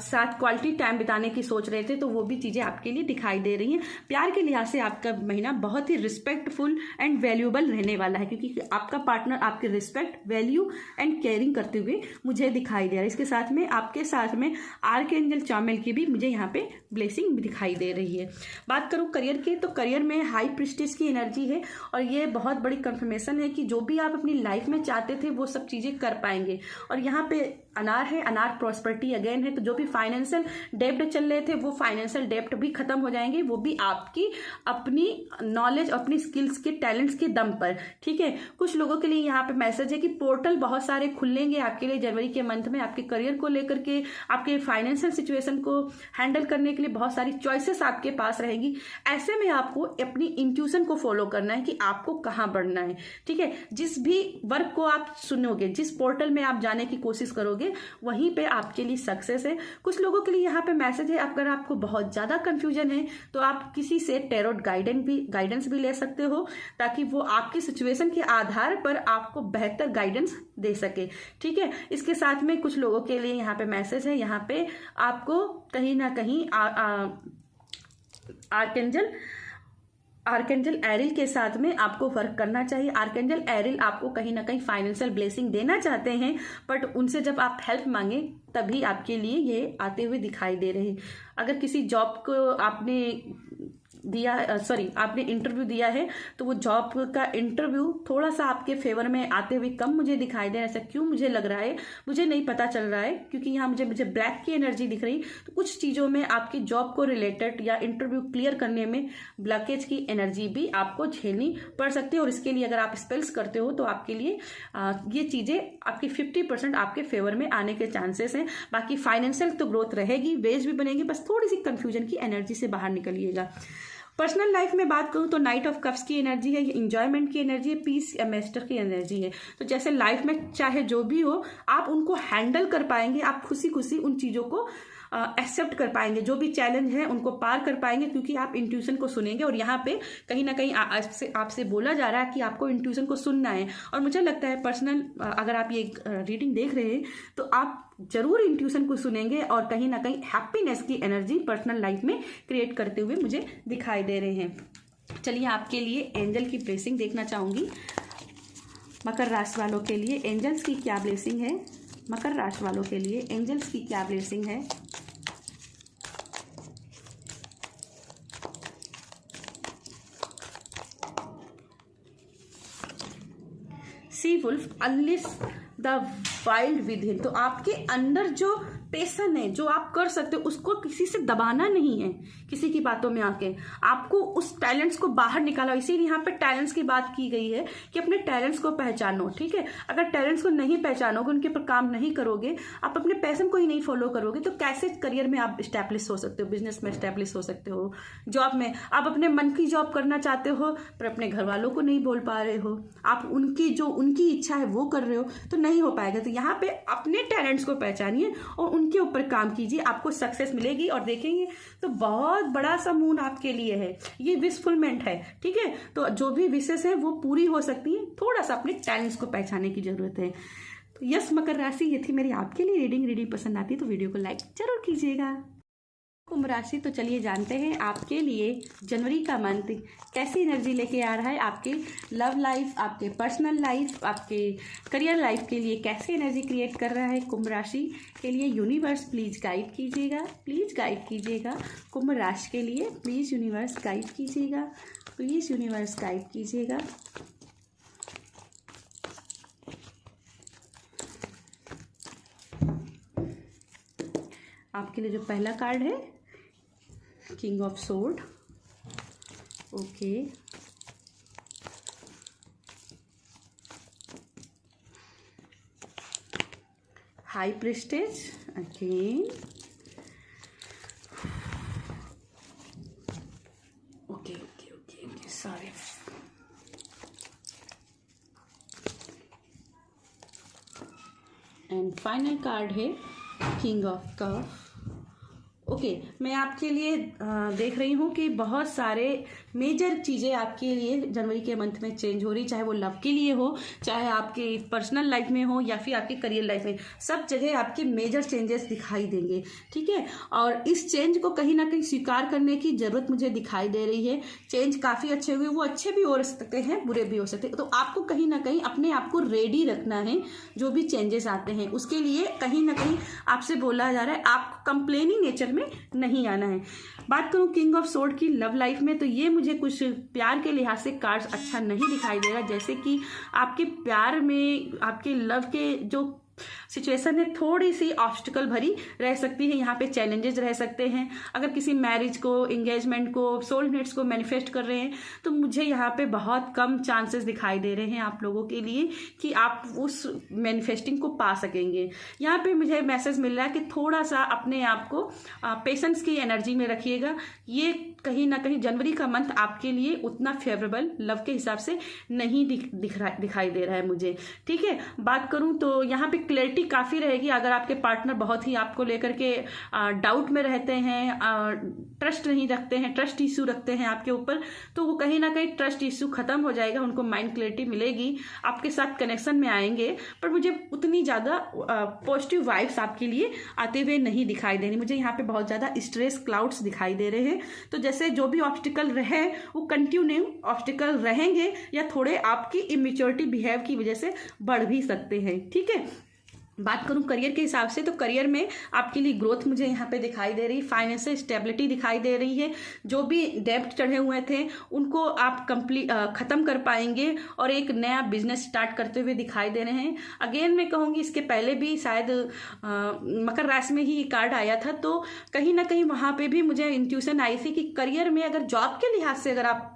साथ क्वालिटी टाइम बिताने की सोच रहे थे, तो वो भी चीज़ें आपके लिए दिखाई दे रही हैं। प्यार के लिहाज से आपका महीना बहुत ही रिस्पेक्टफुल एंड वैल्यूएबल रहने वाला है, क्योंकि आपका पार्टनर आपके रिस्पेक्ट, वैल्यू एंड केयरिंग करते हुए मुझे दिखाई दे रहा है। इसके साथ में आपके साथ में आर्कएंजल चामेल की भी मुझे यहाँ पे ब्लेसिंग भी दिखाई दे रही है। बात करूँ करियर की, तो करियर में हाई प्रिस्टिज की एनर्जी है, और ये बहुत बड़ी कंफर्मेशन है कि जो भी आप अपनी लाइफ में चाहते थे वो सब चीज़ें कर पाएंगे। और यहाँ पे अनार है, अनार प्रॉस्पेरिटी अगेन है, तो जो भी फाइनेंशियल डेब्ट चल रहे थे वो फाइनेंशियल डेब्ट भी खत्म हो जाएंगे, वो भी आपकी अपनी नॉलेज, अपनी स्किल्स के, टैलेंट्स के दम पर। ठीक है, कुछ लोगों के लिए यहाँ पे मैसेज है कि पोर्टल बहुत सारे खुलेंगे आपके लिए जनवरी के मंथ में, आपके करियर को लेकर के, आपके फाइनेंशियल सिचुएशन को हैंडल करने के लिए बहुत सारी चॉइसेस आपके पास रहेगी। ऐसे में आपको अपनी इंट्यूशन को फॉलो करना है कि आपको कहाँ बढ़ना है। ठीक है, जिस भी वर्क को आप सुनोगे, जिस पोर्टल में आप जाने की कोशिश करोगे, वहीं पे आपके लिए सक्सेस है। कुछ लोगों के लिए यहाँ पे मैसेज है, अगर आपको बहुत ज्यादा कंफ्यूजन है तो आप किसी से टैरोट गाइडेंस भी ले सकते हो, ताकि वो आपकी सिचुएशन के आधार पर आपको बेहतर गाइडेंस दे सके। ठीक है, इसके साथ में कुछ लोगों के लिए यहाँ पे मैसेज है, यहाँ पे आपको कहीं ना कहीं आर्कएंजल एरिल के साथ में आपको वर्क करना चाहिए। आर्कएंजल एरिल आपको कहीं ना कहीं फाइनेंशियल ब्लेसिंग देना चाहते हैं, बट उनसे जब आप हेल्प मांगे तभी आपके लिए ये आते हुए दिखाई दे रहे हैं। अगर किसी जॉब को आपने इंटरव्यू दिया है, तो वो जॉब का इंटरव्यू थोड़ा सा आपके फेवर में आते हुए कम मुझे दिखाई दे रहा है। ऐसा क्यों मुझे लग रहा है, मुझे नहीं पता चल रहा है, क्योंकि यहाँ मुझे ब्लैक की एनर्जी दिख रही। तो कुछ चीज़ों में आपकी जॉब को रिलेटेड या इंटरव्यू क्लियर करने में ब्लॉकेज की एनर्जी भी आपको झेलनी पड़ सकती है, और इसके लिए अगर आप स्पेल्स करते हो तो आपके लिए ये चीज़ें आपकी 50% आपके फेवर में आने के चांसेस हैं। बाकी फाइनेंशियल तो ग्रोथ रहेगी, वेज भी बनेगी, बस थोड़ी सी कंफ्यूजन की एनर्जी से बाहर निकलिएगा। पर्सनल लाइफ में बात करूं तो नाइट ऑफ कप्स की एनर्जी है, ये इंजॉयमेंट की एनर्जी है, पीस या मेस्टर की एनर्जी है। तो जैसे लाइफ में चाहे जो भी हो, आप उनको हैंडल कर पाएंगे, आप खुशी खुशी उन चीज़ों को एक्सेप्ट कर पाएंगे, जो भी चैलेंज है उनको पार कर पाएंगे, क्योंकि आप इंट्यूशन को सुनेंगे। और यहाँ पे कहीं ना कहीं आपसे बोला जा रहा है कि आपको इंट्यूशन को सुनना है। और मुझे लगता है पर्सनल, अगर आप ये रीडिंग देख रहे हैं तो आप जरूर इंट्यूशन को सुनेंगे, और कहीं ना कहीं हैप्पीनेस की एनर्जी पर्सनल लाइफ में क्रिएट करते हुए मुझे दिखाई दे रहे हैं। चलिए, आपके लिए एंजल की ब्लेसिंग देखना चाहूँगी। मकर राशि वालों के लिए एंजल्स की क्या ब्लेसिंग है, मकर राशि वालों के लिए एंजल्स की क्या ब्लेसिंग है। Sea wolf unleash the wild with him. तो आपके अंदर जो पैशन है, जो आप कर सकते हो, उसको किसी से दबाना नहीं है, किसी की बातों में आके आपको उस टैलेंट्स को बाहर निकाला। इसीलिए यहाँ पे टैलेंट्स की बात की गई है कि अपने टैलेंट्स को पहचानो। ठीक है, अगर टैलेंट्स को नहीं पहचानोगे, उनके ऊपर काम नहीं करोगे, आप अपने पैशन को ही नहीं फॉलो करोगे, तो कैसे करियर में आप स्टैब्लिश हो सकते हो, बिजनेस में स्टैब्लिश हो सकते हो, जॉब में आप अपने मन की जॉब करना चाहते हो पर अपने घर वालों को नहीं बोल पा रहे हो, आप उनकी इच्छा है वो कर रहे हो, तो नहीं हो पाएगा। तो यहाँ पे अपने टैलेंट्स को पहचानिए और उनके ऊपर काम कीजिए, आपको सक्सेस मिलेगी। और देखेंगे तो बहुत बड़ा सा मून आपके लिए है, ये विशफुलमेंट है। ठीक है, तो जो भी विशेष है वो पूरी हो सकती है, थोड़ा सा अपने टैलेंट्स को पहचानने की जरूरत है। तो यस मकर राशि, ये थी मेरी आपके लिए रीडिंग पसंद आती है तो वीडियो को लाइक जरूर कीजिएगा। कुंभ राशि, तो चलिए जानते हैं आपके लिए जनवरी का मंथ कैसी एनर्जी लेके आ रहा है, आपके लव लाइफ, आपके पर्सनल लाइफ, आपके करियर लाइफ के लिए कैसी एनर्जी क्रिएट कर रहा है कुंभ राशि के लिए। यूनिवर्स प्लीज गाइड कीजिएगा, प्लीज गाइड कीजिएगा कुंभ राशि के लिए। प्लीज यूनिवर्स गाइड कीजिएगा, प्लीज यूनिवर्स गाइड कीजिएगा। आपके लिए जो पहला कार्ड है, king of sword, okay, high prestige again, okay, sorry, and final card है किंग ऑफ कप। ओके, मैं आपके लिए देख रही हूँ कि बहुत सारे मेजर चीज़ें आपके लिए जनवरी के मंथ में चेंज हो रही, चाहे वो लव के लिए हो, चाहे आपके पर्सनल लाइफ में हो, या फिर आपके करियर लाइफ में, सब जगह आपके मेजर चेंजेस दिखाई देंगे। ठीक है, और इस चेंज को कहीं ना कहीं स्वीकार करने की ज़रूरत मुझे दिखाई दे रही है। चेंज काफ़ी अच्छे हुए, वो अच्छे भी हो सकते हैं, बुरे भी हो सकते हैं, तो आपको कहीं ना कहीं अपने आप को रेडी रखना है। जो भी चेंजेस आते हैं उसके लिए कहीं ना कहीं आपसे बोला जा रहा है आपको कंप्लेनिंग नेचर में नहीं आना है। बात करूं किंग ऑफ सोर्ड की लव लाइफ में, तो ये मुझे कुछ प्यार के लिहाज से कार्ड्स अच्छा नहीं दिखाई दे रहा, जैसे कि आपके प्यार में, आपके लव के जो सिचुएशन है थोड़ी सी ऑब्स्टिकल भरी रह सकती है। यहाँ पे चैलेंजेस रह सकते हैं। अगर किसी मैरिज को, एंगेजमेंट को, सोलमेट्स को मैनिफेस्ट कर रहे हैं तो मुझे यहाँ पे बहुत कम चांसेस दिखाई दे रहे हैं आप लोगों के लिए कि आप उस मैनिफेस्टिंग को पा सकेंगे। यहाँ पे मुझे मैसेज मिल रहा है कि थोड़ा सा अपने आप को पेशेंस की एनर्जी में रखिएगा। ये कहीं ना कहीं जनवरी का मंथ आपके लिए उतना फेवरेबल लव के हिसाब से नहीं दिखाई दे रहा है मुझे। ठीक है, बात करूं तो यहाँ पे क्लैरिटी काफ़ी रहेगी। अगर आपके पार्टनर बहुत ही आपको लेकर के डाउट में रहते हैं, ट्रस्ट नहीं रखते हैं, ट्रस्ट इशू रखते हैं आपके ऊपर, तो वो कहीं ना कहीं ट्रस्ट इशू खत्म हो जाएगा, उनको माइंड क्लैरिटी मिलेगी, आपके साथ कनेक्शन में आएंगे। पर मुझे उतनी ज़्यादा पॉजिटिव वाइब्स आपके लिए आते हुए नहीं दिखाई दे रही। मुझे यहाँ पे बहुत ज़्यादा स्ट्रेस क्लाउड्स दिखाई दे रहे हैं। तो जैसे जो भी ऑब्स्टिकल रहे वो कंटिन्यू ऑब्स्टिकल रहेंगे, या थोड़े आपकी इमेच्योरिटी बिहेव की वजह से बढ़ भी सकते हैं। ठीक है, बात करूं करियर के हिसाब से, तो करियर में आपके लिए ग्रोथ मुझे यहाँ पे दिखाई दे रही, फाइनेंशियल स्टेबिलिटी दिखाई दे रही है। जो भी डेब्ट चढ़े हुए थे उनको आप ख़त्म कर पाएंगे और एक नया बिजनेस स्टार्ट करते हुए दिखाई दे रहे हैं। अगेन मैं कहूँगी, इसके पहले भी शायद मकर राशि में ही ये कार्ड आया था, तो कहीं ना कहीं वहाँ पर भी मुझे इंट्यूशन आई थी कि करियर में अगर जॉब के लिहाज से अगर आप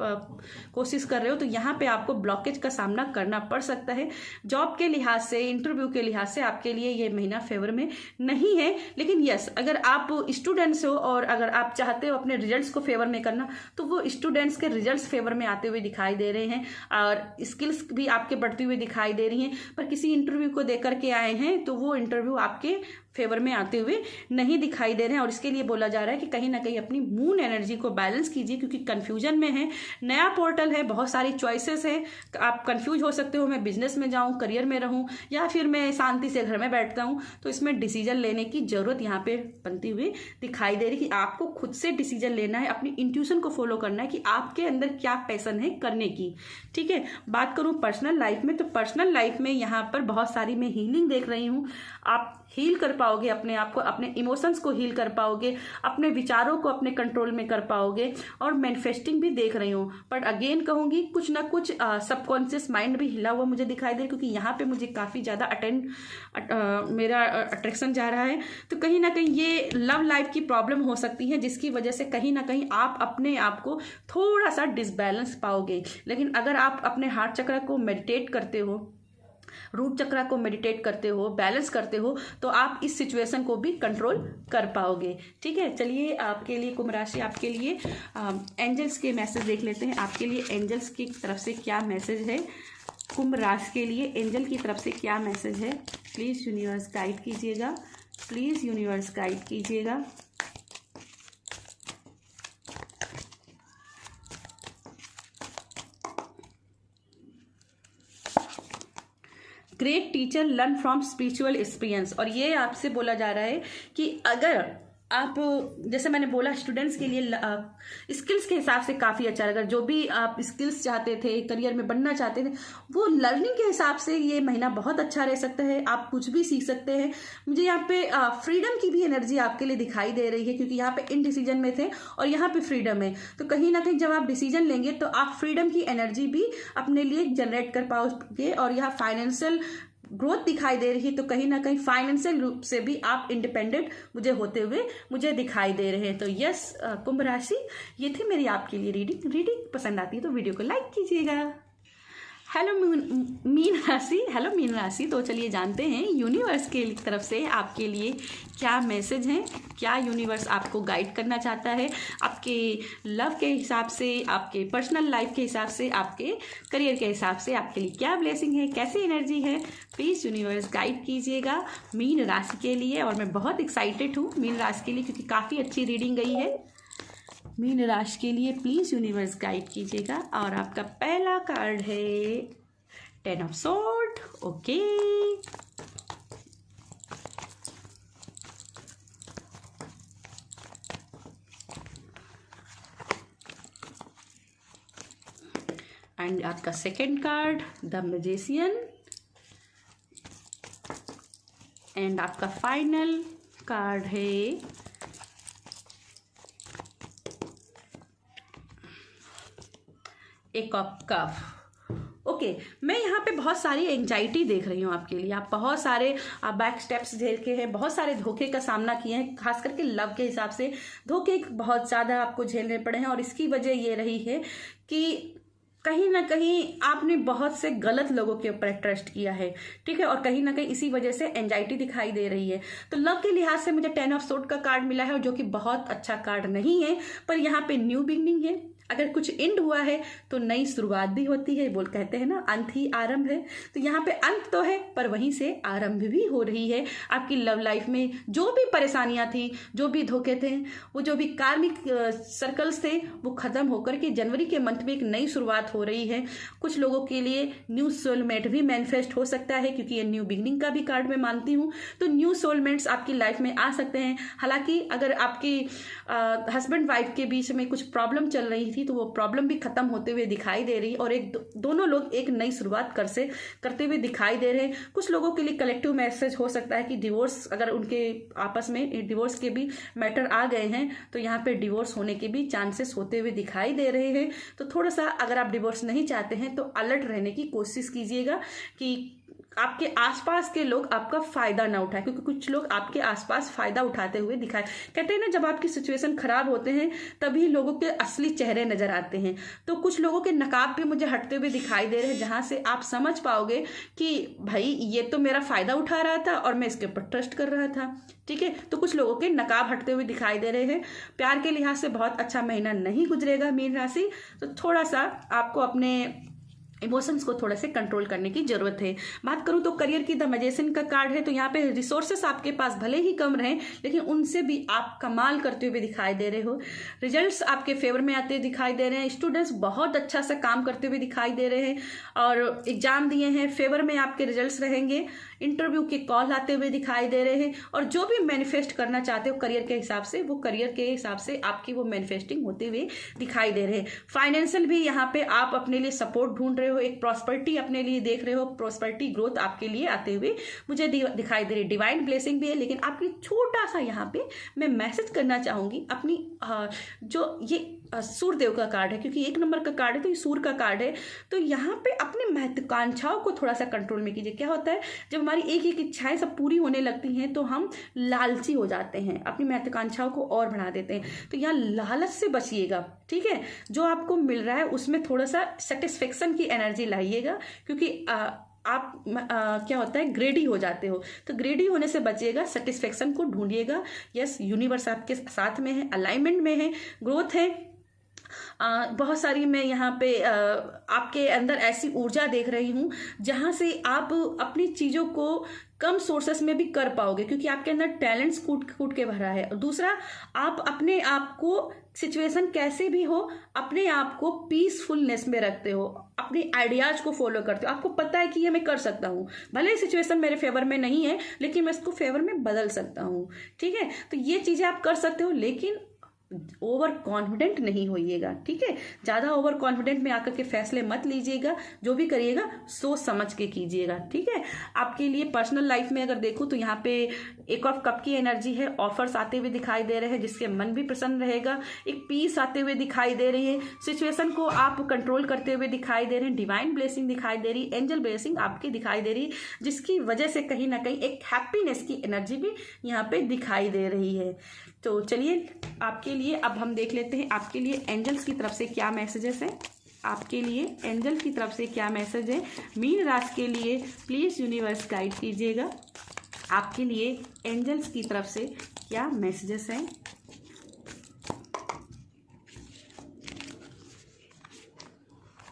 कोशिश कर रहे हो तो यहाँ पर आपको ब्लॉकेज का सामना करना पड़ सकता है। जॉब के लिहाज से, इंटरव्यू के लिहाज से आपके लिए ये महीना फेवर में नहीं है। लेकिन यस, अगर आप स्टूडेंट्स हो और अगर आप चाहते हो अपने रिजल्ट्स को फेवर में करना, तो वो स्टूडेंट्स के रिजल्ट्स फेवर में आते हुए दिखाई दे रहे हैं और स्किल्स भी आपके बढ़ती हुई दिखाई दे रही हैं। पर किसी इंटरव्यू को देकर के आए हैं तो वो इंटरव्यू आपके फेवर में आते हुए नहीं दिखाई दे रहे हैं, और इसके लिए बोला जा रहा है कि कहीं ना कहीं अपनी मून एनर्जी को बैलेंस कीजिए, क्योंकि कंफ्यूजन में है। नया पोर्टल है, बहुत सारी चॉइसेस है, आप कंफ्यूज हो सकते हो, मैं बिजनेस में जाऊं, करियर में रहूं, या फिर मैं शांति से घर में बैठता हूं। तो इसमें डिसीजन लेने की जरूरत यहाँ पे बनती हुई दिखाई दे रही कि आपको खुद से डिसीजन लेना है, अपनी इंट्यूशन को फॉलो करना है कि आपके अंदर क्या पैशन है करने की। ठीक है, बात करूं पर्सनल लाइफ में, तो पर्सनल लाइफ में यहाँ पर बहुत सारी मैं हीलिंग देख रही हूँ। आप हील कर पाओगे अपने आप को, अपने इमोशंस को हील कर पाओगे, अपने विचारों को अपने कंट्रोल में कर पाओगे, और मैनिफेस्टिंग भी देख रही हूँ। पर अगेन कहूँगी, कुछ ना कुछ सबकॉन्शियस माइंड भी हिला हुआ मुझे दिखाई दे, क्योंकि यहाँ पे मुझे काफ़ी ज़्यादा मेरा अट्रैक्शन जा रहा है। तो कहीं ना कहीं ये लव लाइफ की प्रॉब्लम हो सकती है, जिसकी वजह से कहीं ना कहीं आप अपने आप को थोड़ा सा डिसबैलेंस पाओगे। लेकिन अगर आप अपने हार्ट चक्र को मेडिटेट करते हो, रूट चक्र को मेडिटेट करते हो, बैलेंस करते हो, तो आप इस सिचुएशन को भी कंट्रोल कर पाओगे। ठीक है, चलिए आपके लिए कुंभ राशि, आपके लिए एंजल्स के मैसेज देख लेते हैं। आपके लिए एंजल्स की तरफ से क्या मैसेज है, कुंभ राशि के लिए एंजल की तरफ से क्या मैसेज है। प्लीज़ यूनिवर्स गाइड कीजिएगा, प्लीज़ यूनिवर्स गाइड कीजिएगा। Great teacher learn from spiritual experience, और ये आपसे बोला जा रहा है कि अगर आप, जैसे मैंने बोला, स्टूडेंट्स के लिए स्किल्स के हिसाब से काफ़ी अच्छा लगा। जो भी आप स्किल्स चाहते थे, करियर में बनना चाहते थे, वो लर्निंग के हिसाब से ये महीना बहुत अच्छा रह सकता है। आप कुछ भी सीख सकते हैं। मुझे यहाँ पे फ्रीडम की भी एनर्जी आपके लिए दिखाई दे रही है, क्योंकि यहाँ पे इनडिसीजन में थे और यहाँ पे फ्रीडम है। तो कहीं ना कहीं जब आप डिसीजन लेंगे तो आप फ्रीडम की एनर्जी भी अपने लिए जनरेट कर पाओगे, और यहाँ फाइनेंशियल ग्रोथ दिखाई दे रही है। तो कहीं ना कहीं फाइनेंशियल रूप से भी आप इंडिपेंडेंट मुझे होते हुए मुझे दिखाई दे रहे हैं। तो यस कुंभ राशि, ये थी मेरी आपके लिए रीडिंग पसंद आती है तो वीडियो को लाइक कीजिएगा। हेलो मीन राशि, हेलो मीन राशि। तो चलिए जानते हैं यूनिवर्स के तरफ से आपके लिए क्या मैसेज हैं, क्या यूनिवर्स आपको गाइड करना चाहता है, आपके लव के हिसाब से, आपके पर्सनल लाइफ के हिसाब से, आपके करियर के हिसाब से आपके लिए क्या ब्लेसिंग है, कैसी एनर्जी है। प्लीज़ यूनिवर्स गाइड कीजिएगा मीन राशि के लिए। और मैं बहुत एक्साइटेड हूँ मीन राशि के लिए, क्योंकि काफ़ी अच्छी रीडिंग गई है। मीन राशि के लिए प्लीज यूनिवर्स गाइड कीजिएगा। और आपका पहला कार्ड है 10 ऑफ सोर्ड। ओके, एंड आपका second card the magician, and आपका फाइनल कार्ड है एक ऑफ कप। ओके, मैं यहाँ पे बहुत सारी एंजाइटी देख रही हूँ आपके लिए। आप बहुत सारे बैक स्टेप्स झेल हैं, बहुत सारे धोखे का सामना किए हैं, खास करके लव के हिसाब से धोखे बहुत ज़्यादा आपको झेलने पड़े हैं। और इसकी वजह ये रही है कि कहीं ना कहीं आपने बहुत से गलत लोगों के ऊपर ट्रस्ट किया है, ठीक है, और कहीं ना कहीं इसी वजह से एंजाइटी दिखाई दे रही है। तो लव के लिहाज से मुझे 10 ऑफ सोर्ड का कार्ड मिला है, और जो कि बहुत अच्छा कार्ड नहीं है, पर यहाँ पे न्यू बिगनिंग है। अगर कुछ एंड हुआ है तो नई शुरुआत भी होती है, बोल कहते हैं ना, अंत ही आरंभ है। तो यहाँ पे अंत तो है, पर वहीं से आरंभ भी हो रही है। आपकी लव लाइफ में जो भी परेशानियां थी, जो भी धोखे थे, वो जो भी कार्मिक सर्कल्स थे, वो खत्म होकर के जनवरी के मंथ में एक नई शुरुआत हो रही है। कुछ लोगों के लिए न्यू सोलमेट भी मैनिफेस्ट हो सकता है, क्योंकि ये न्यू बिगनिंग का भी कार्ड मैं मानती हूँ। तो न्यू सोलमेट्स आपकी लाइफ में आ सकते हैं। हालांकि अगर आपकी हस्बैंड वाइफ के बीच में कुछ प्रॉब्लम चल रही थी, तो वो प्रॉब्लम भी खत्म होते हुए दिखाई दे रही, और दोनों लोग एक नई शुरुआत करते हुए दिखाई दे रहे हैं। कुछ लोगों के लिए कलेक्टिव मैसेज हो सकता है कि डिवोर्स, अगर उनके आपस में डिवोर्स के भी मैटर आ गए हैं, तो यहाँ पे डिवोर्स होने के भी चांसेस होते हुए दिखाई दे रहे हैं। तो थोड़ा सा अगर आप डिवोर्स नहीं चाहते हैं तो अलर्ट रहने की कोशिश कीजिएगा कि आपके आसपास के लोग आपका फायदा ना उठाए, क्योंकि कुछ लोग आपके आसपास फायदा उठाते हुए दिखाए। कहते हैं ना, जब आपकी सिचुएशन खराब होते हैं तभी लोगों के असली चेहरे नजर आते हैं। तो कुछ लोगों के नकाब भी मुझे हटते हुए दिखाई दे रहे हैं, जहां से आप समझ पाओगे कि भाई ये तो मेरा फायदा उठा रहा था और मैं इसके ऊपर ट्रस्ट कर रहा था, ठीक है। तो कुछ लोगों के नकाब हटते हुए दिखाई दे रहे हैं। प्यार के लिहाज से बहुत अच्छा महीना नहीं गुजरेगा मीन राशि, तो थोड़ा सा आपको अपने इमोशंस को थोड़ा से कंट्रोल करने की जरूरत है। बात करूं तो करियर की द मैजिशियन का कार्ड है, तो यहाँ पे रिसोर्सेस आपके पास भले ही कम रहें, लेकिन उनसे भी आप कमाल करते हुए दिखाई दे रहे हो। रिजल्ट्स आपके फेवर में आते दिखाई दे रहे हैं। स्टूडेंट्स बहुत अच्छा सा काम करते हुए दिखाई दे रहे हैं, और एग्जाम दिए हैं, फेवर में आपके रिजल्ट्स रहेंगे। इंटरव्यू के कॉल आते हुए दिखाई दे रहे हैं, और जो भी मैनिफेस्ट करना चाहते हो करियर के हिसाब से, वो करियर के हिसाब से आपकी वो मैनिफेस्टिंग होते हुए दिखाई दे रहे हैं। फाइनेंशियल भी यहाँ पे आप अपने लिए सपोर्ट ढूंढ रहे हो, एक प्रॉस्पेरिटी अपने लिए देख रहे हो, प्रॉस्पेरिटी ग्रोथ आपके लिए आते हुए मुझे दिखाई दे रही। डिवाइन ब्लेसिंग भी है, लेकिन आपकी छोटा सा यहाँ पे मैं मैसेज करना चाहूंगी अपनी जो ये सूर्यदेव का कार्ड है, क्योंकि 1 नंबर का कार्ड है तो ये सूर्य का कार्ड है। तो यहाँ पे अपनी महत्वाकांक्षाओं को थोड़ा सा कंट्रोल में कीजिए। क्या होता है, जब हमारी एक एक इच्छाएं सब पूरी होने लगती हैं तो हम लालची हो जाते हैं, अपनी महत्वाकांक्षाओं को और बढ़ा देते हैं। तो यहाँ लालच से बचिएगा, ठीक है। जो आपको मिल रहा है उसमें थोड़ा सा सेटिस्फेक्शन की एनर्जी लाइएगा, क्योंकि आप क्या होता है, ग्रेडी हो जाते हो। तो ग्रेडी होने से बचिएगा, सेटिस्फेक्शन को ढूंढिएगा। यस, यूनिवर्स आपके साथ में है, अलाइनमेंट में है, ग्रोथ है। बहुत सारी मैं यहाँ पे आपके अंदर ऐसी ऊर्जा देख रही हूँ जहाँ से आप अपनी चीज़ों को कम सोर्सेस में भी कर पाओगे, क्योंकि आपके अंदर टैलेंट्स कूट कूट के भरा है। और दूसरा, आप अपने आप को सिचुएशन कैसे भी हो, अपने आप को पीसफुलनेस में रखते हो, अपने आइडियाज को फॉलो करते हो। आपको पता है कि ये मैं कर सकता हूँ, भले ही सिचुएशन मेरे फेवर में नहीं है, लेकिन मैं इसको फेवर में बदल सकता हूँ, ठीक है। तो ये चीज़ें आप कर सकते हो, लेकिन ओवर कॉन्फिडेंट नहीं होइएगा, ठीक है। ज़्यादा ओवर कॉन्फिडेंट में आकर के फैसले मत लीजिएगा, जो भी करिएगा सोच समझ के कीजिएगा, ठीक है। आपके लिए पर्सनल लाइफ में अगर देखूँ तो यहाँ पे एक ऑफ कप की एनर्जी है, ऑफर्स आते हुए दिखाई दे रहे हैं, जिसके मन भी प्रसन्न रहेगा। एक पीस आते हुए दिखाई दे रही है, सिचुएशन को आप कंट्रोल करते हुए दिखाई दे रहे हैं। डिवाइन ब्लेसिंग दिखाई दे रही, एंजल ब्लेसिंग आपकी दिखाई दे रही, जिसकी वजह से कहीं ना कहीं एक हैप्पीनेस की एनर्जी भी यहाँ पे दिखाई दे रही है। तो चलिए, आपके लिए अब हम देख लेते हैं आपके लिए एंजल्स की तरफ से क्या मैसेजेस हैं। आपके लिए एंजल की तरफ से क्या मैसेज है मीन राशि के लिए, प्लीज यूनिवर्स गाइड कीजिएगा। आपके लिए एंजल्स की तरफ से क्या मैसेजेस हैं।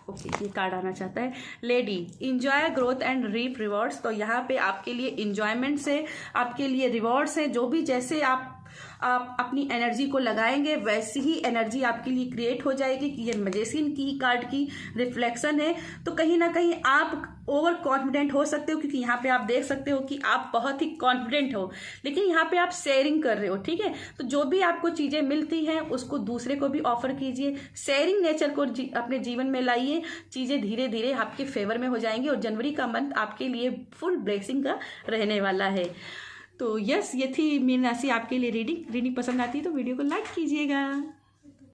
ओके, ये कार्ड आना चाहता है lady, enjoy growth and reap rewards. तो यहाँ पे आपके लिए इंजॉयमेंट्स है, आपके लिए रिवॉर्ड्स है। जो भी जैसे आप आप अपनी एनर्जी को लगाएंगे वैसी ही एनर्जी आपके लिए क्रिएट हो जाएगी कि ये मैजिशियन की कार्ड की रिफ्लेक्शन है। तो कहीं ना कहीं आप ओवर कॉन्फिडेंट हो सकते हो, क्योंकि यहाँ पे आप देख सकते हो कि आप बहुत ही कॉन्फिडेंट हो, लेकिन यहाँ पे आप शेयरिंग कर रहे हो, ठीक है। तो जो भी आपको चीज़ें मिलती हैं उसको दूसरे को भी ऑफर कीजिए, शेयरिंग नेचर को अपने जीवन में लाइए, चीज़ें धीरे धीरे आपके फेवर में हो जाएंगी और जनवरी का मंथ आपके लिए फुल ब्लेसिंग का रहने वाला है। तो यस, ये थी मीन राशि आपके लिए रीडिंग पसंद आती है तो वीडियो को लाइक कीजिएगा।